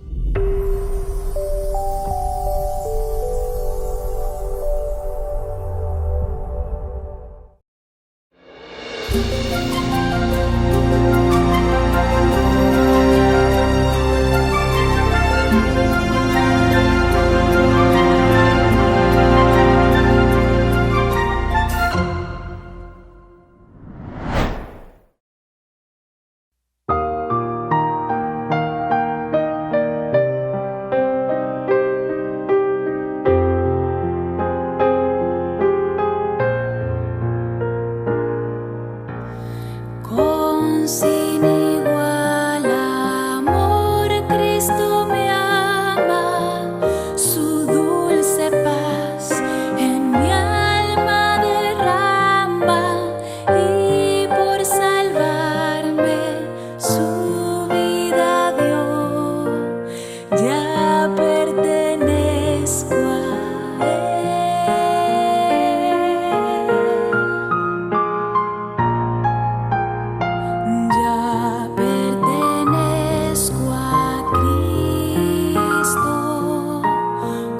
Con sin igual amor Cristo me ama, su dulce paz en mi alma derrama, y por salvarme su vida dio, ya pertenezco a Él. Ya pertenezco a Cristo,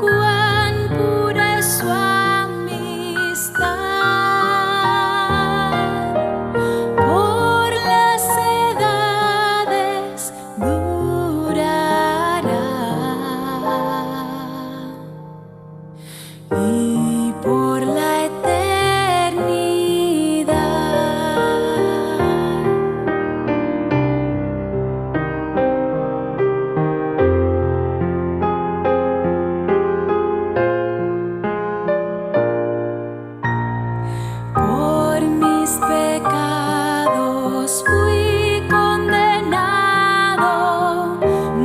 cuán pura es su amistad, por las edades durará, y por la eternidad. Por mis pecados fui condenado,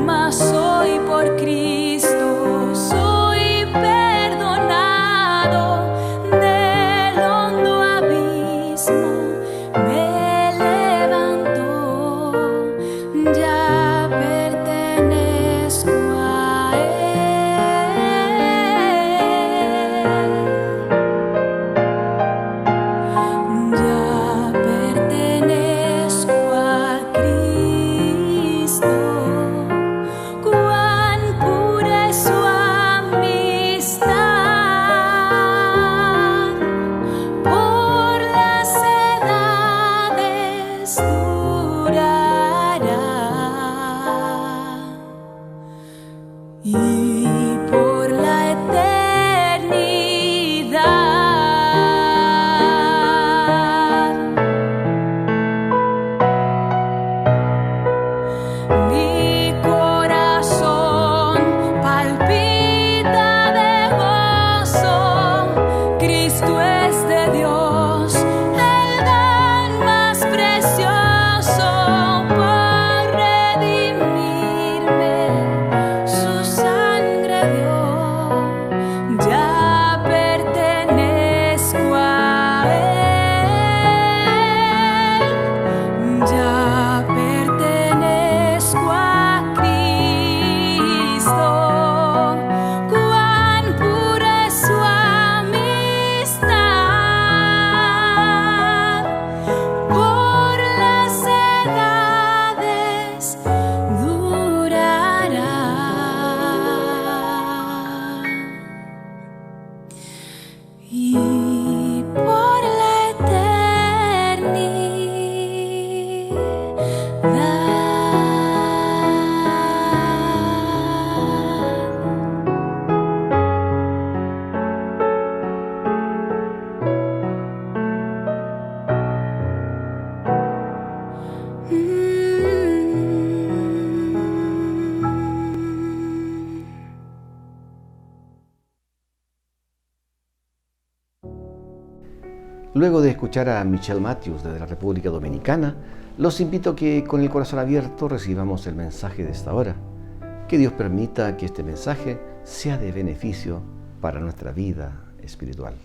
mas hoy por Cristo soy perdonado. Del hondo abismo me levantó, ya pertenezco a Él. Ya pertenezco a Cristo, cuán pura es su amistad, por las edades durará, y por la eternidad. Mi corazón palpita de gozo, Cristo es de Dios, el don más precioso, por redimirme su sangre dio, ya pertenezco a Él, ya pertenezco a Cristo, cuán pura es su amistad, por las edades durará, y por la eternidad. Luego de escuchar a Michelle Matthews desde la República Dominicana, los invito a que con el corazón abierto recibamos el mensaje de esta hora. Que Dios permita que este mensaje sea de beneficio para nuestra vida espiritual.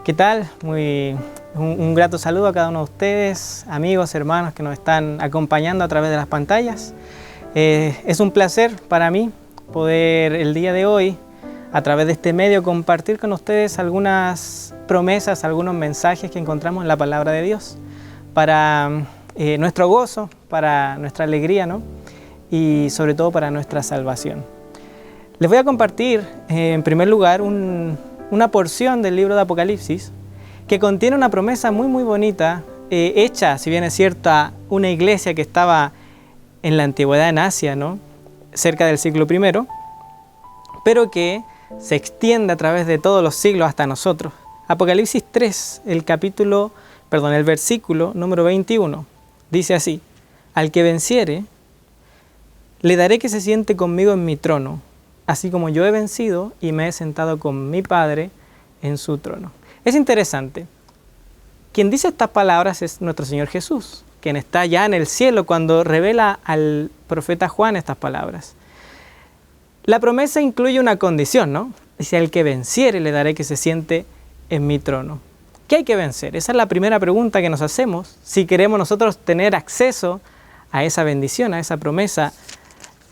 ¿Qué tal? Un grato saludo a cada uno de ustedes, amigos, hermanos que nos están acompañando a través de las pantallas. Es un placer para mí poder el día de hoy, a través de este medio, compartir con ustedes algunas promesas, algunos mensajes que encontramos en la palabra de Dios para nuestro gozo, para nuestra alegría, ¿no? Y sobre todo para nuestra salvación. Les voy a compartir en primer lugar una porción del libro de Apocalipsis que contiene una promesa muy bonita, hecha, si bien es cierto, a una iglesia que estaba en la antigüedad en Asia, ¿no? Cerca del siglo I, pero que se extiende a través de todos los siglos hasta nosotros. Apocalipsis 3, el versículo número 21, dice así: al que venciere, le daré que se siente conmigo en mi trono, así como yo he vencido y me he sentado con mi Padre en su trono. Es interesante. Quien dice estas palabras es nuestro Señor Jesús, quien está ya en el cielo cuando revela al profeta Juan estas palabras. La promesa incluye una condición, ¿no? Dice, al que venciere le daré que se siente en mi trono. ¿Qué hay que vencer? Esa es la primera pregunta que nos hacemos si queremos nosotros tener acceso a esa bendición, a esa promesa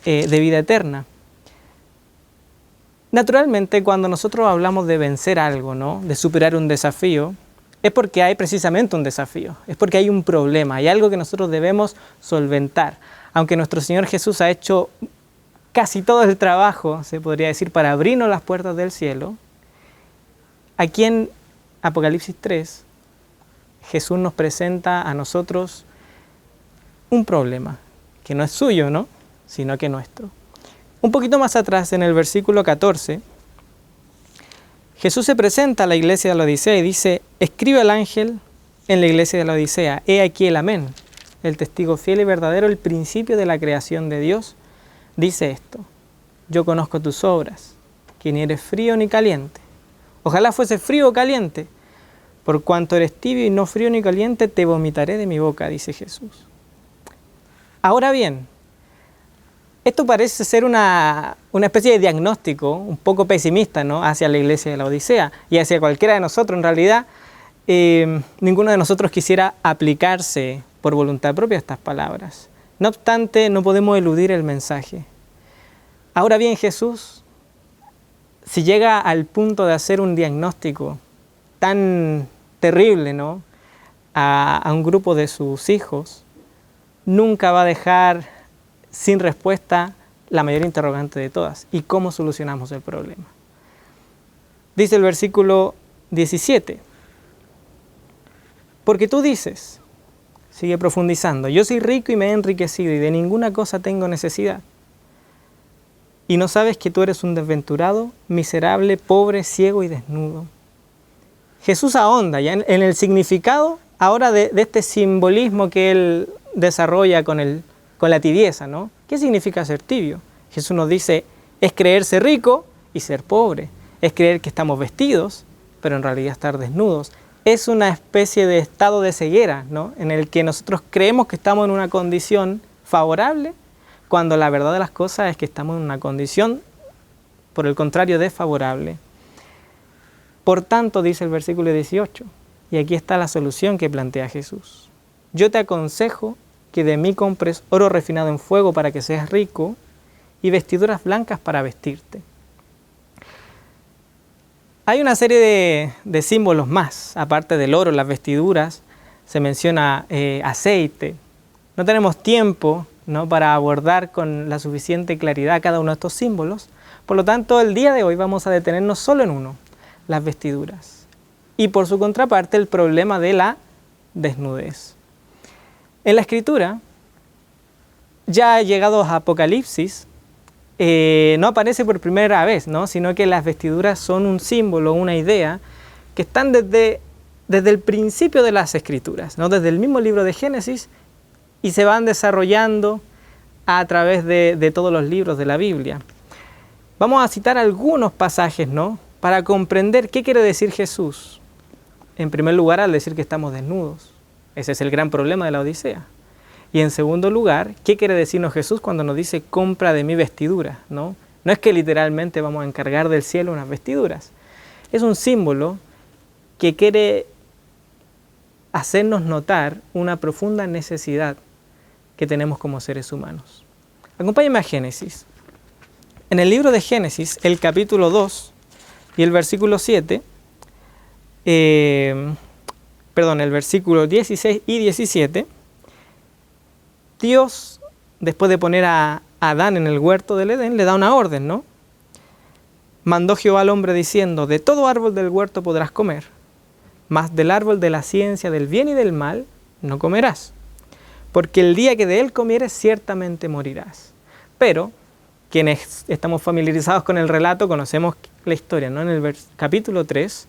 de vida eterna. Naturalmente, cuando nosotros hablamos de vencer algo, ¿no? De superar un desafío, es porque hay precisamente un desafío, es porque hay un problema, hay algo que nosotros debemos solventar. Aunque nuestro Señor Jesús ha hecho casi todo el trabajo, se podría decir, para abrirnos las puertas del cielo, aquí en Apocalipsis 3, Jesús nos presenta a nosotros un problema, que no es suyo, ¿no? Sino que nuestro. Un poquito más atrás, en el versículo 14, Jesús se presenta a la iglesia de la Odisea y dice, escribe al ángel en la iglesia de la Odisea, he aquí el amén, el testigo fiel y verdadero, el principio de la creación de Dios, dice esto, yo conozco tus obras, que ni eres frío ni caliente. Ojalá fuese frío o caliente, por cuanto eres tibio y no frío ni caliente, te vomitaré de mi boca, dice Jesús. Ahora bien, esto parece ser una especie de diagnóstico un poco pesimista, ¿no? Hacia la iglesia de la Odisea y hacia cualquiera de nosotros. En realidad, ninguno de nosotros quisiera aplicarse por voluntad propia a estas palabras. No obstante, no podemos eludir el mensaje. Ahora bien, Jesús, si llega al punto de hacer un diagnóstico tan terrible, ¿no? a un grupo de sus hijos, nunca va a dejar sin respuesta la mayor interrogante de todas. ¿Y cómo solucionamos el problema? Dice el versículo 17. Porque tú dices, sigue profundizando, yo soy rico y me he enriquecido y de ninguna cosa tengo necesidad. Y no sabes que tú eres un desventurado, miserable, pobre, ciego y desnudo. Jesús ahonda ya en el significado ahora de este simbolismo que él desarrolla con la tibieza, ¿no? ¿Qué significa ser tibio? Jesús nos dice, es creerse rico y ser pobre. Es creer que estamos vestidos, pero en realidad estar desnudos. Es una especie de estado de ceguera, ¿no? En el que nosotros creemos que estamos en una condición favorable, cuando la verdad de las cosas es que estamos en una condición, por el contrario, desfavorable. Por tanto, dice el versículo 18, y aquí está la solución que plantea Jesús. Yo te aconsejo que de mí compres oro refinado en fuego para que seas rico y vestiduras blancas para vestirte. Hay una serie de símbolos más, aparte del oro, las vestiduras, se menciona aceite. No tenemos tiempo, ¿no? para abordar con la suficiente claridad cada uno de estos símbolos, por lo tanto el día de hoy vamos a detenernos solo en uno, las vestiduras. Y por su contraparte el problema de la desnudez. En la Escritura, ya llegados a Apocalipsis, no aparece por primera vez, ¿no? sino que las vestiduras son un símbolo, una idea, que están desde el principio de las Escrituras, ¿no? desde el mismo libro de Génesis, y se van desarrollando a través de todos los libros de la Biblia. Vamos a citar algunos pasajes, ¿no? para comprender qué quiere decir Jesús. En primer lugar, al decir que estamos desnudos. Ese es el gran problema de la Odisea. Y en segundo lugar, ¿qué quiere decirnos Jesús cuando nos dice compra de mi vestidura? No es que literalmente vamos a encargar del cielo unas vestiduras. Es un símbolo que quiere hacernos notar una profunda necesidad que tenemos como seres humanos. Acompáñenme a Génesis. En el libro de Génesis, el capítulo 2 y el versículo 7, el versículo 16 y 17, Dios, después de poner a Adán en el huerto del Edén, le da una orden, ¿no? Mandó Jehová al hombre diciendo, de todo árbol del huerto podrás comer, mas del árbol de la ciencia del bien y del mal no comerás, porque el día que de él comieres ciertamente morirás. Pero, quienes estamos familiarizados con el relato, conocemos la historia, ¿no? En el capítulo 3,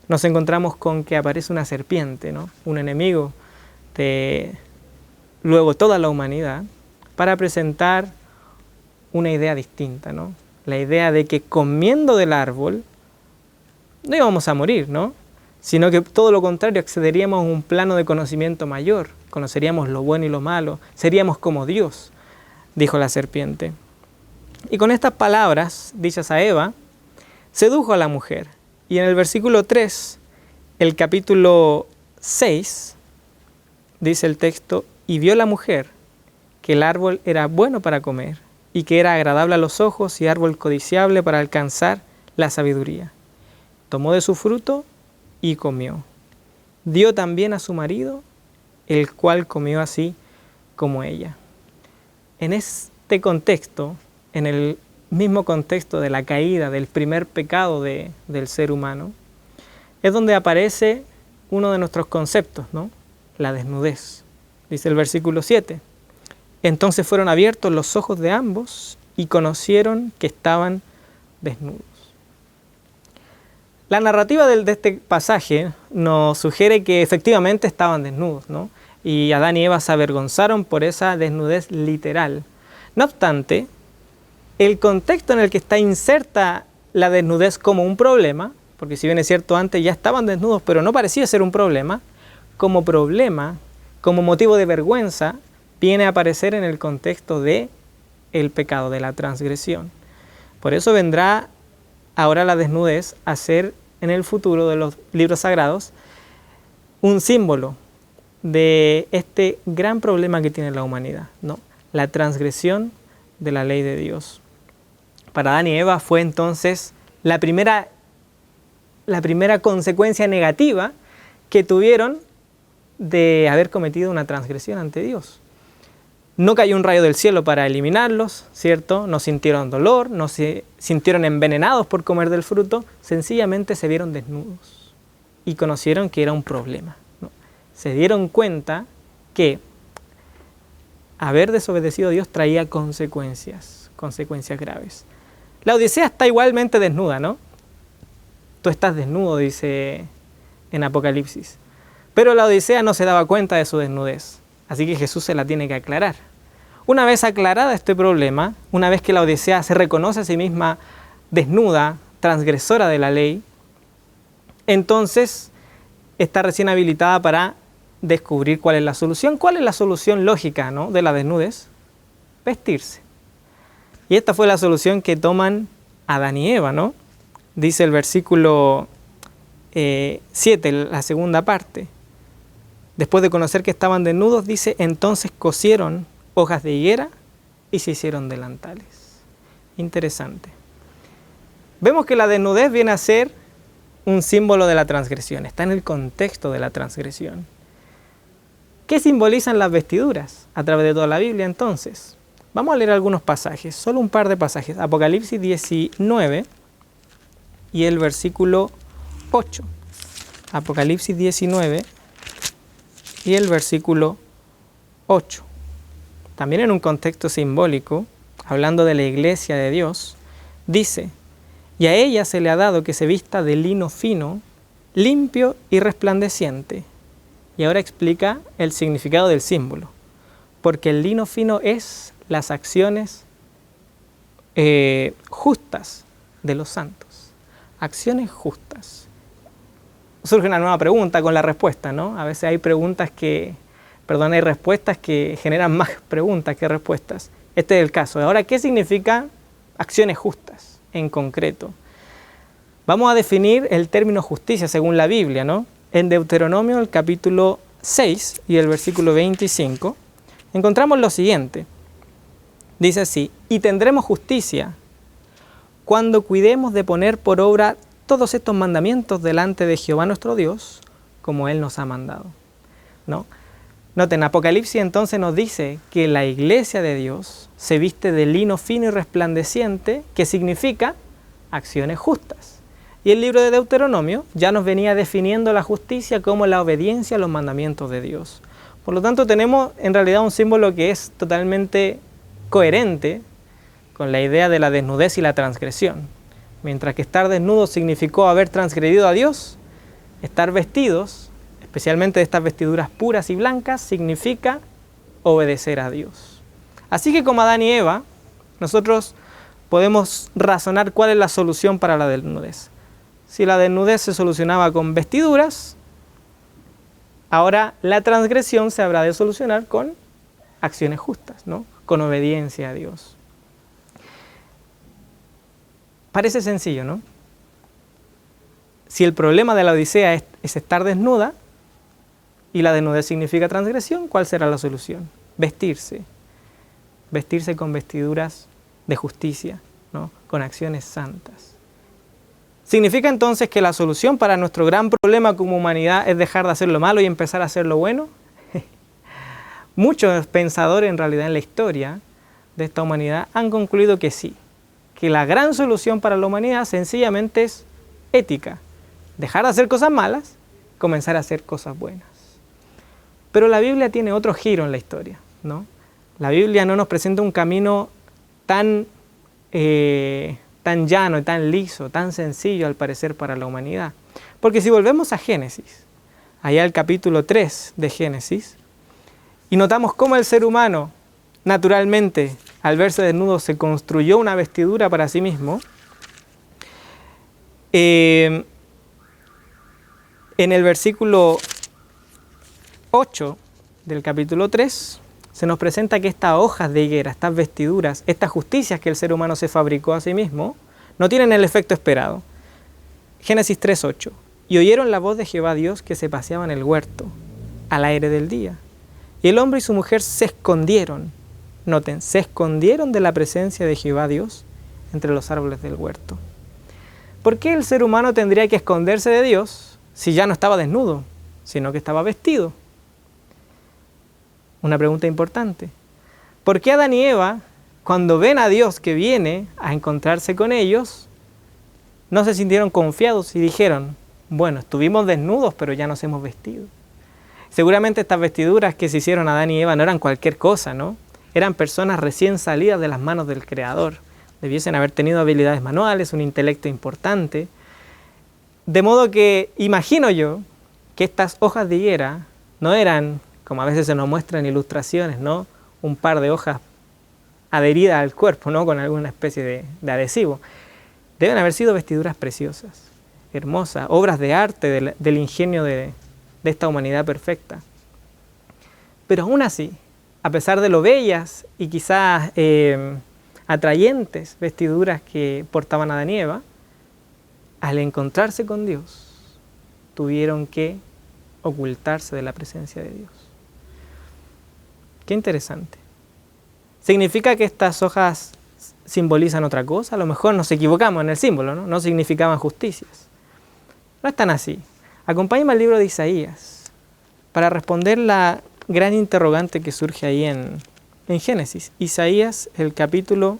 nos encontramos con que aparece una serpiente, ¿no? Un enemigo de luego toda la humanidad, para presentar una idea distinta, ¿no? La idea de que comiendo del árbol no íbamos a morir, ¿no? Sino que todo lo contrario, accederíamos a un plano de conocimiento mayor, conoceríamos lo bueno y lo malo, seríamos como Dios, dijo la serpiente. Y con estas palabras dichas a Eva, sedujo a la mujer. Y en el versículo 3, el capítulo 6, dice el texto, y vio la mujer que el árbol era bueno para comer, y que era agradable a los ojos y árbol codiciable para alcanzar la sabiduría. Tomó de su fruto y comió. Dio también a su marido, el cual comió así como ella. En este contexto, en el mismo contexto de la caída, del primer pecado del ser humano, es donde aparece uno de nuestros conceptos, ¿no? La desnudez. Dice el versículo 7. Entonces fueron abiertos los ojos de ambos y conocieron que estaban desnudos. La narrativa de este pasaje nos sugiere que efectivamente estaban desnudos, ¿no? Y Adán y Eva se avergonzaron por esa desnudez literal. No obstante, el contexto en el que está inserta la desnudez como un problema, porque si bien es cierto antes ya estaban desnudos, pero no parecía ser un problema, como motivo de vergüenza, viene a aparecer en el contexto de el pecado, de la transgresión. Por eso vendrá ahora la desnudez a ser en el futuro de los libros sagrados un símbolo de este gran problema que tiene la humanidad, ¿no? La transgresión de la ley de Dios. Para Adán y Eva fue entonces la primera consecuencia negativa que tuvieron de haber cometido una transgresión ante Dios. No cayó un rayo del cielo para eliminarlos, ¿cierto? No sintieron dolor, no se sintieron envenenados por comer del fruto, sencillamente se vieron desnudos y conocieron que era un problema, ¿no? Se dieron cuenta que haber desobedecido a Dios traía consecuencias graves. La Odisea está igualmente desnuda, ¿no? Tú estás desnudo, dice en Apocalipsis. Pero la Odisea no se daba cuenta de su desnudez. Así que Jesús se la tiene que aclarar. Una vez aclarada este problema, una vez que la Odisea se reconoce a sí misma desnuda, transgresora de la ley, entonces está recién habilitada para descubrir cuál es la solución. ¿Cuál es la solución lógica, ¿no?, de la desnudez? Vestirse. Y esta fue la solución que toman Adán y Eva, ¿no? Dice el versículo 7, la segunda parte. Después de conocer que estaban desnudos, dice, entonces cosieron hojas de higuera y se hicieron delantales. Interesante. Vemos que la desnudez viene a ser un símbolo de la transgresión, está en el contexto de la transgresión. ¿Qué simbolizan las vestiduras a través de toda la Biblia entonces? Vamos a leer algunos pasajes, solo un par de pasajes. Apocalipsis 19 y el versículo 8. Apocalipsis 19 y el versículo 8. También en un contexto simbólico, hablando de la iglesia de Dios, dice, y a ella se le ha dado que se vista de lino fino, limpio y resplandeciente. Y ahora explica el significado del símbolo. Porque el lino fino es las acciones justas de los santos. Acciones justas. Surge una nueva pregunta con la respuesta, ¿no? A veces hay hay respuestas que generan más preguntas que respuestas. Este es el caso. Ahora, ¿qué significa acciones justas en concreto? Vamos a definir el término justicia según la Biblia, ¿no? En Deuteronomio, el capítulo 6 y el versículo 25, encontramos lo siguiente. Dice así, y tendremos justicia cuando cuidemos de poner por obra todos estos mandamientos delante de Jehová nuestro Dios, como Él nos ha mandado, ¿no? Noten, Apocalipsis entonces nos dice que la iglesia de Dios se viste de lino fino y resplandeciente, que significa acciones justas. Y el libro de Deuteronomio ya nos venía definiendo la justicia como la obediencia a los mandamientos de Dios. Por lo tanto, tenemos en realidad un símbolo que es totalmente coherente con la idea de la desnudez y la transgresión. Mientras que estar desnudo significó haber transgredido a Dios, estar vestidos, especialmente de estas vestiduras puras y blancas, significa obedecer a Dios. Así que como Adán y Eva nosotros podemos razonar cuál es la solución para la desnudez. Si la desnudez se solucionaba con vestiduras, ahora la transgresión se habrá de solucionar con acciones justas, ¿no? Con obediencia a Dios. Parece sencillo, ¿no? Si el problema de la Odisea es estar desnuda, y la desnudez significa transgresión, ¿cuál será la solución? Vestirse. Vestirse con vestiduras de justicia, ¿no? Con acciones santas. ¿Significa entonces que la solución para nuestro gran problema como humanidad es dejar de hacer lo malo y empezar a hacer lo bueno? Muchos pensadores en realidad en la historia de esta humanidad han concluido que sí, que la gran solución para la humanidad sencillamente es ética. Dejar de hacer cosas malas, comenzar a hacer cosas buenas. Pero la Biblia tiene otro giro en la historia, ¿no? La Biblia no nos presenta un camino tan llano, tan liso, tan sencillo al parecer para la humanidad. Porque si volvemos a Génesis, allá al capítulo 3 de Génesis, y notamos cómo el ser humano, naturalmente, al verse desnudo, se construyó una vestidura para sí mismo, en el versículo 8 del capítulo 3, se nos presenta que estas hojas de higuera, estas vestiduras, estas justicias que el ser humano se fabricó a sí mismo, no tienen el efecto esperado. Génesis 3:8. Y oyeron la voz de Jehová Dios que se paseaba en el huerto, al aire del día. Y el hombre y su mujer se escondieron, noten, se escondieron de la presencia de Jehová Dios entre los árboles del huerto. ¿Por qué el ser humano tendría que esconderse de Dios si ya no estaba desnudo, sino que estaba vestido? Una pregunta importante. ¿Por qué Adán y Eva, cuando ven a Dios que viene a encontrarse con ellos, no se sintieron confiados y dijeron, bueno, estuvimos desnudos, pero ya nos hemos vestido? Seguramente estas vestiduras que se hicieron Adán y Eva no eran cualquier cosa, ¿no? Eran personas recién salidas de las manos del Creador. Debiesen haber tenido habilidades manuales, un intelecto importante. De modo que imagino yo que estas hojas de higuera no eran, como a veces se nos muestran ilustraciones, ¿no? Un par de hojas adheridas al cuerpo, ¿no? Con alguna especie de adhesivo. Deben haber sido vestiduras preciosas, hermosas, obras de arte del ingenio de esta humanidad perfecta. Pero aún así, a pesar de lo bellas y quizás atrayentes vestiduras que portaban Adán y Eva, al encontrarse con Dios, tuvieron que ocultarse de la presencia de Dios. Qué interesante. ¿Significa que estas hojas simbolizan otra cosa? A lo mejor nos equivocamos en el símbolo, ¿no? No significaban justicias. No es tan así. Acompáñame al libro de Isaías para responder la gran interrogante que surge ahí en Génesis. Isaías, el capítulo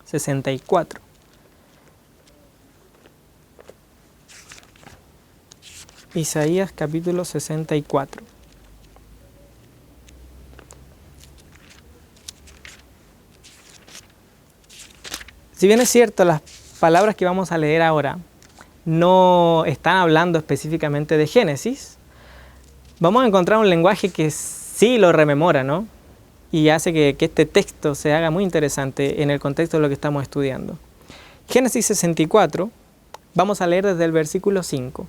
64. Isaías, capítulo 64. Si bien es cierto, las palabras que vamos a leer ahora no están hablando específicamente de Génesis, vamos a encontrar un lenguaje que sí lo rememora, ¿no? Y hace que este texto se haga muy interesante en el contexto de lo que estamos estudiando. Génesis 64, vamos a leer desde el versículo 5.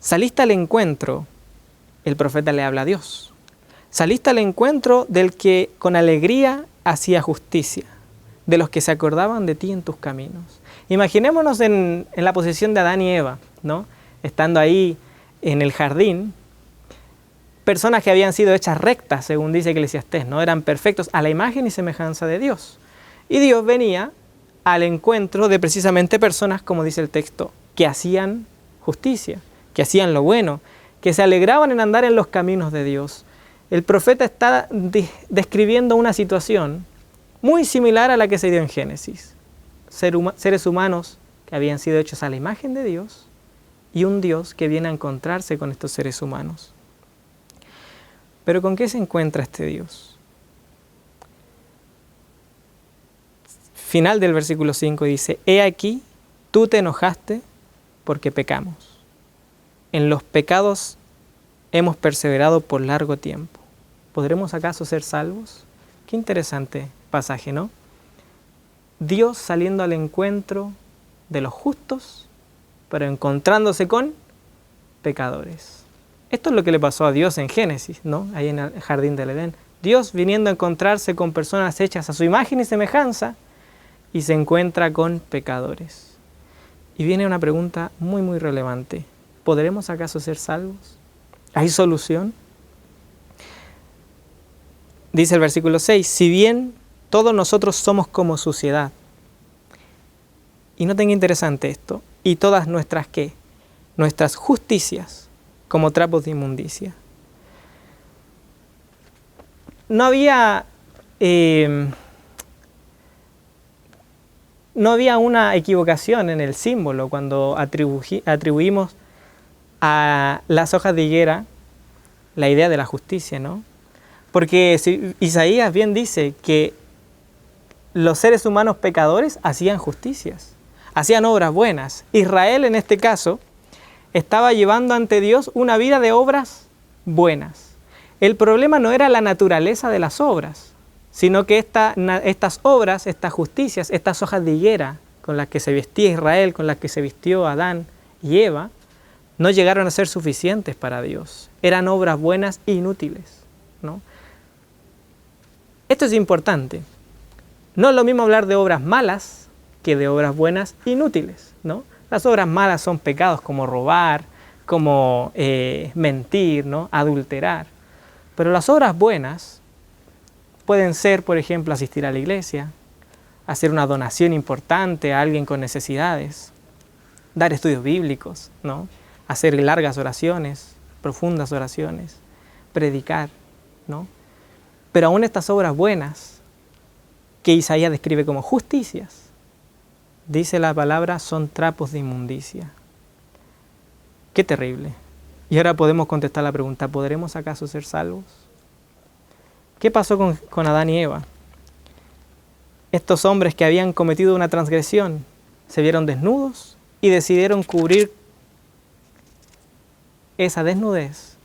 Saliste al encuentro, el profeta le habla a Dios. Saliste al encuentro del que con alegría hacía justicia, de los que se acordaban de ti en tus caminos. Imaginémonos en la posición de Adán y Eva, ¿no? Estando ahí en el jardín, personas que habían sido hechas rectas, según dice Eclesiastés, ¿no? Eran perfectos a la imagen y semejanza de Dios. Y Dios venía al encuentro de precisamente personas, como dice el texto, que hacían justicia, que hacían lo bueno, que se alegraban en andar en los caminos de Dios. El profeta está describiendo una situación muy similar a la que se dio en Génesis. Seres humanos que habían sido hechos a la imagen de Dios y un Dios que viene a encontrarse con estos seres humanos. Pero ¿con qué se encuentra este Dios? Final del versículo 5 dice, he aquí, tú te enojaste porque pecamos. En los pecados hemos perseverado por largo tiempo. ¿Podremos acaso ser salvos? Qué interesante pasaje, ¿no? Dios saliendo al encuentro de los justos, pero encontrándose con pecadores. Esto es lo que le pasó a Dios en Génesis, ¿no? Ahí en el jardín del Edén. Dios viniendo a encontrarse con personas hechas a su imagen y semejanza y se encuentra con pecadores. Y viene una pregunta muy, muy relevante. ¿Podremos acaso ser salvos? ¿Hay solución? Dice el versículo 6, si bien todos nosotros somos como suciedad. Y noten interesante esto. Y todas nuestras, ¿qué? Nuestras justicias como trapos de inmundicia. No había una equivocación en el símbolo cuando atribuimos a las hojas de higuera la idea de la justicia, ¿no? Porque Isaías bien dice que los seres humanos pecadores hacían justicias, hacían obras buenas. Israel en este caso estaba llevando ante Dios una vida de obras buenas. El problema no era la naturaleza de las obras, sino que estas obras, estas justicias, estas hojas de higuera con las que se vestía Israel, con las que se vistió Adán y Eva, no llegaron a ser suficientes para Dios. Eran obras buenas inútiles, ¿no? Esto es importante. No es lo mismo hablar de obras malas que de obras buenas inútiles, ¿no? Las obras malas son pecados como robar, como mentir, ¿no? Adulterar. Pero las obras buenas pueden ser, por ejemplo, asistir a la iglesia, hacer una donación importante a alguien con necesidades, dar estudios bíblicos, ¿no? Hacer largas oraciones, profundas oraciones, predicar, ¿no? Pero aún estas obras buenas, que Isaías describe como justicias, dice la palabra, son trapos de inmundicia. ¡Qué terrible! Y ahora podemos contestar la pregunta, ¿podremos acaso ser salvos? ¿Qué pasó con Adán y Eva? Estos hombres que habían cometido una transgresión se vieron desnudos y decidieron cubrir esa desnudez,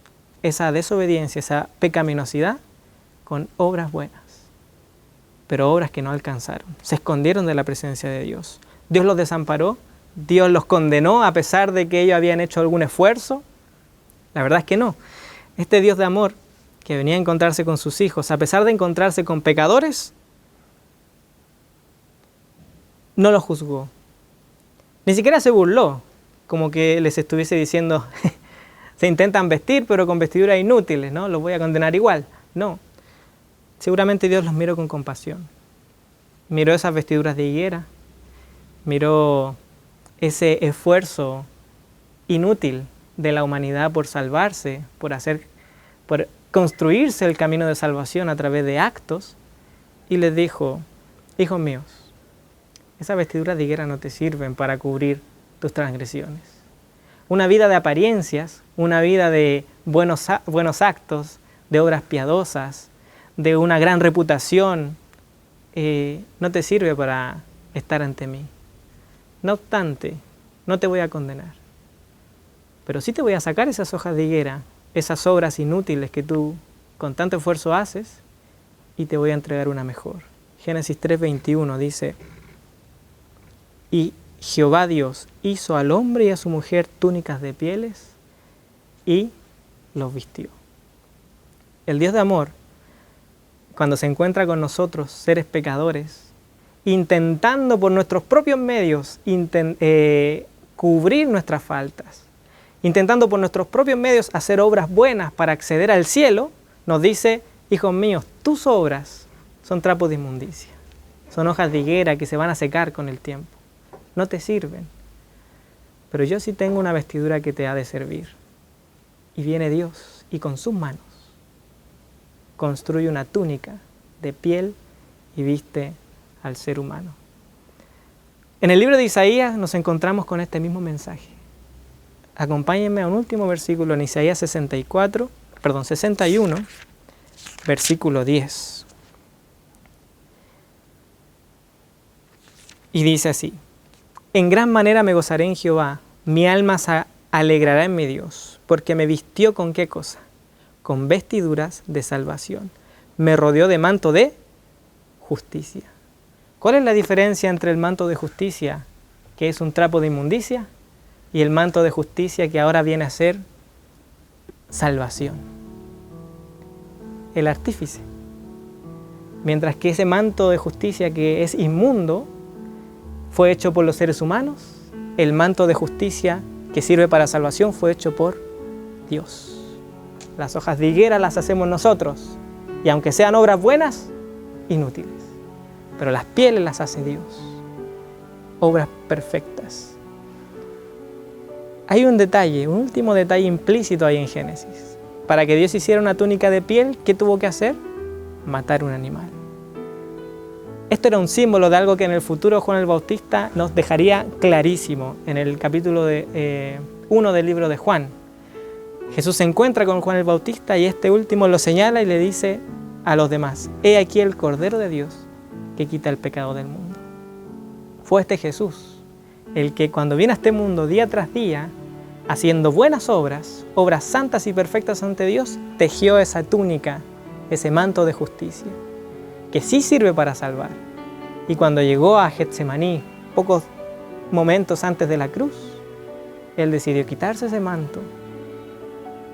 esa desobediencia, esa pecaminosidad con obras buenas, pero obras que no alcanzaron. Se escondieron de la presencia de Dios. Dios los desamparó, Dios los condenó a pesar de que ellos habían hecho algún esfuerzo. La verdad es que no. Este Dios de amor que venía a encontrarse con sus hijos, a pesar de encontrarse con pecadores, no los juzgó. Ni siquiera se burló, como que les estuviese diciendo, se intentan vestir, pero con vestiduras inútiles, ¿no? Los voy a condenar igual. No. Seguramente Dios los miró con compasión. Miró esas vestiduras de higuera, miró ese esfuerzo inútil de la humanidad por salvarse, por construirse el camino de salvación a través de actos, y les dijo, hijos míos, esas vestiduras de higuera no te sirven para cubrir tus transgresiones. Una vida de apariencias, una vida de buenos actos, de obras piadosas, de una gran reputación, no te sirve para estar ante mí. No obstante, no te voy a condenar, pero sí te voy a sacar esas hojas de higuera, esas obras inútiles que tú con tanto esfuerzo haces, y te voy a entregar una mejor. Génesis 3:21 dice, y Jehová Dios hizo al hombre y a su mujer túnicas de pieles y los vistió. El Dios de amor, cuando se encuentra con nosotros, seres pecadores, intentando por nuestros propios medios cubrir nuestras faltas, intentando por nuestros propios medios hacer obras buenas para acceder al cielo, nos dice, hijos míos, tus obras son trapos de inmundicia, son hojas de higuera que se van a secar con el tiempo, no te sirven, pero yo sí tengo una vestidura que te ha de servir. Y viene Dios y con sus manos construye una túnica de piel y viste al ser humano. En el libro de Isaías nos encontramos con este mismo mensaje. Acompáñenme a un último versículo en Isaías 61, versículo 10. Y dice así, en gran manera me gozaré en Jehová, mi alma se alegrará en mi Dios, porque me vistió con ¿qué cosa? Con vestiduras de salvación. Me rodeó de manto de justicia. ¿Cuál es la diferencia entre el manto de justicia, que es un trapo de inmundicia, y el manto de justicia que ahora viene a ser salvación? El artífice. Mientras que ese manto de justicia que es inmundo fue hecho por los seres humanos, el manto de justicia que sirve para salvación fue hecho por Dios. Las hojas de higuera las hacemos nosotros, y aunque sean obras buenas, inútiles. Pero las pieles las hace Dios, obras perfectas. Hay un detalle, un último detalle implícito ahí en Génesis. Para que Dios hiciera una túnica de piel, ¿qué tuvo que hacer? Matar un animal. Esto era un símbolo de algo que en el futuro Juan el Bautista nos dejaría clarísimo en el capítulo 1 del libro de Juan. Jesús se encuentra con Juan el Bautista y este último lo señala y le dice a los demás: he aquí el Cordero de Dios que quita el pecado del mundo. Fue este Jesús el que cuando viene a este mundo día tras día, haciendo buenas obras, obras santas y perfectas ante Dios, tejió esa túnica, ese manto de justicia, que sí sirve para salvar. Y cuando llegó a Getsemaní, pocos momentos antes de la cruz, Él decidió quitarse ese manto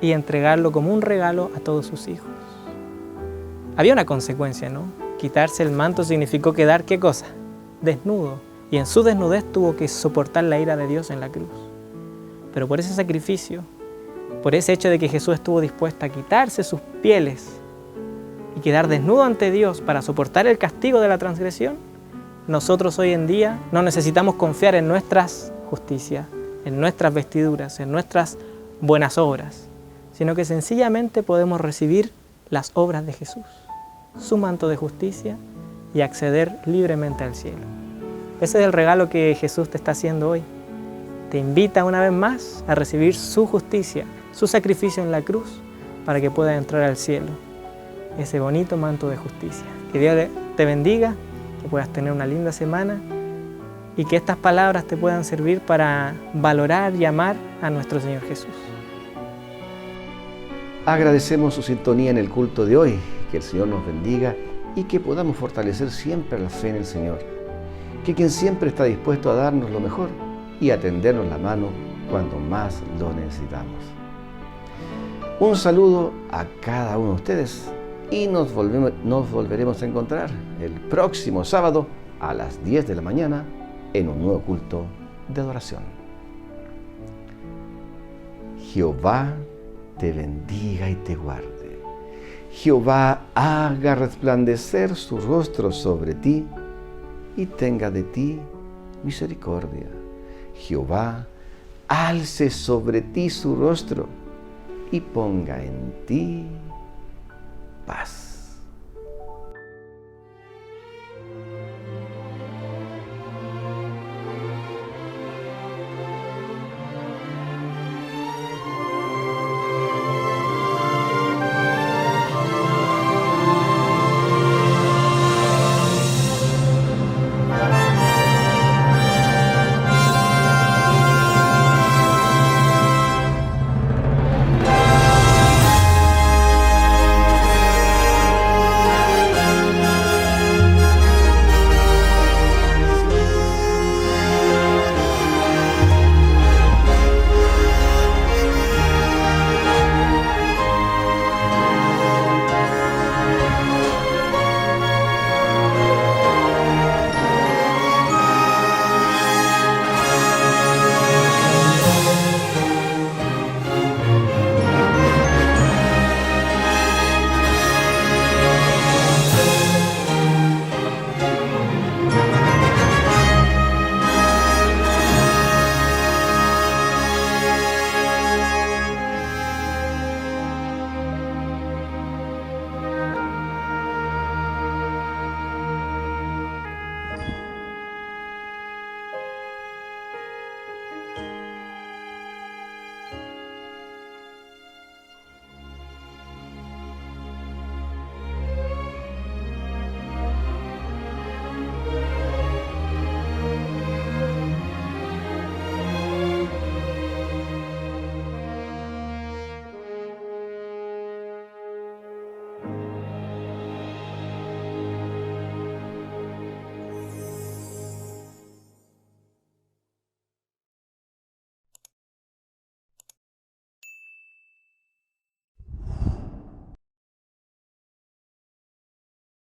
y entregarlo como un regalo a todos sus hijos. Había una consecuencia, ¿no? Quitarse el manto significó quedar, ¿qué cosa? Desnudo. Y en su desnudez tuvo que soportar la ira de Dios en la cruz. Pero por ese sacrificio, por ese hecho de que Jesús estuvo dispuesto a quitarse sus pieles y quedar desnudo ante Dios para soportar el castigo de la transgresión, nosotros hoy en día no necesitamos confiar en nuestras justicias, en nuestras vestiduras, en nuestras buenas obras, sino que sencillamente podemos recibir las obras de Jesús, su manto de justicia, y acceder libremente al cielo. Ese es el regalo que Jesús te está haciendo hoy. Te invita una vez más a recibir su justicia, su sacrificio en la cruz, para que puedas entrar al cielo. Ese bonito manto de justicia. Que Dios te bendiga, que puedas tener una linda semana y que estas palabras te puedan servir para valorar y amar a nuestro Señor Jesús. Agradecemos su sintonía en el culto de hoy. Que el Señor nos bendiga y que podamos fortalecer siempre la fe en el Señor. Que quien siempre está dispuesto a darnos lo mejor y a tendernos la mano cuando más lo necesitamos. Un saludo a cada uno de ustedes y nos volveremos a encontrar el próximo sábado a las 10 de la mañana en un nuevo culto de adoración. Jehová te bendiga y te guarde. Jehová haga resplandecer su rostro sobre ti y tenga de ti misericordia. Jehová alce sobre ti su rostro y ponga en ti paz.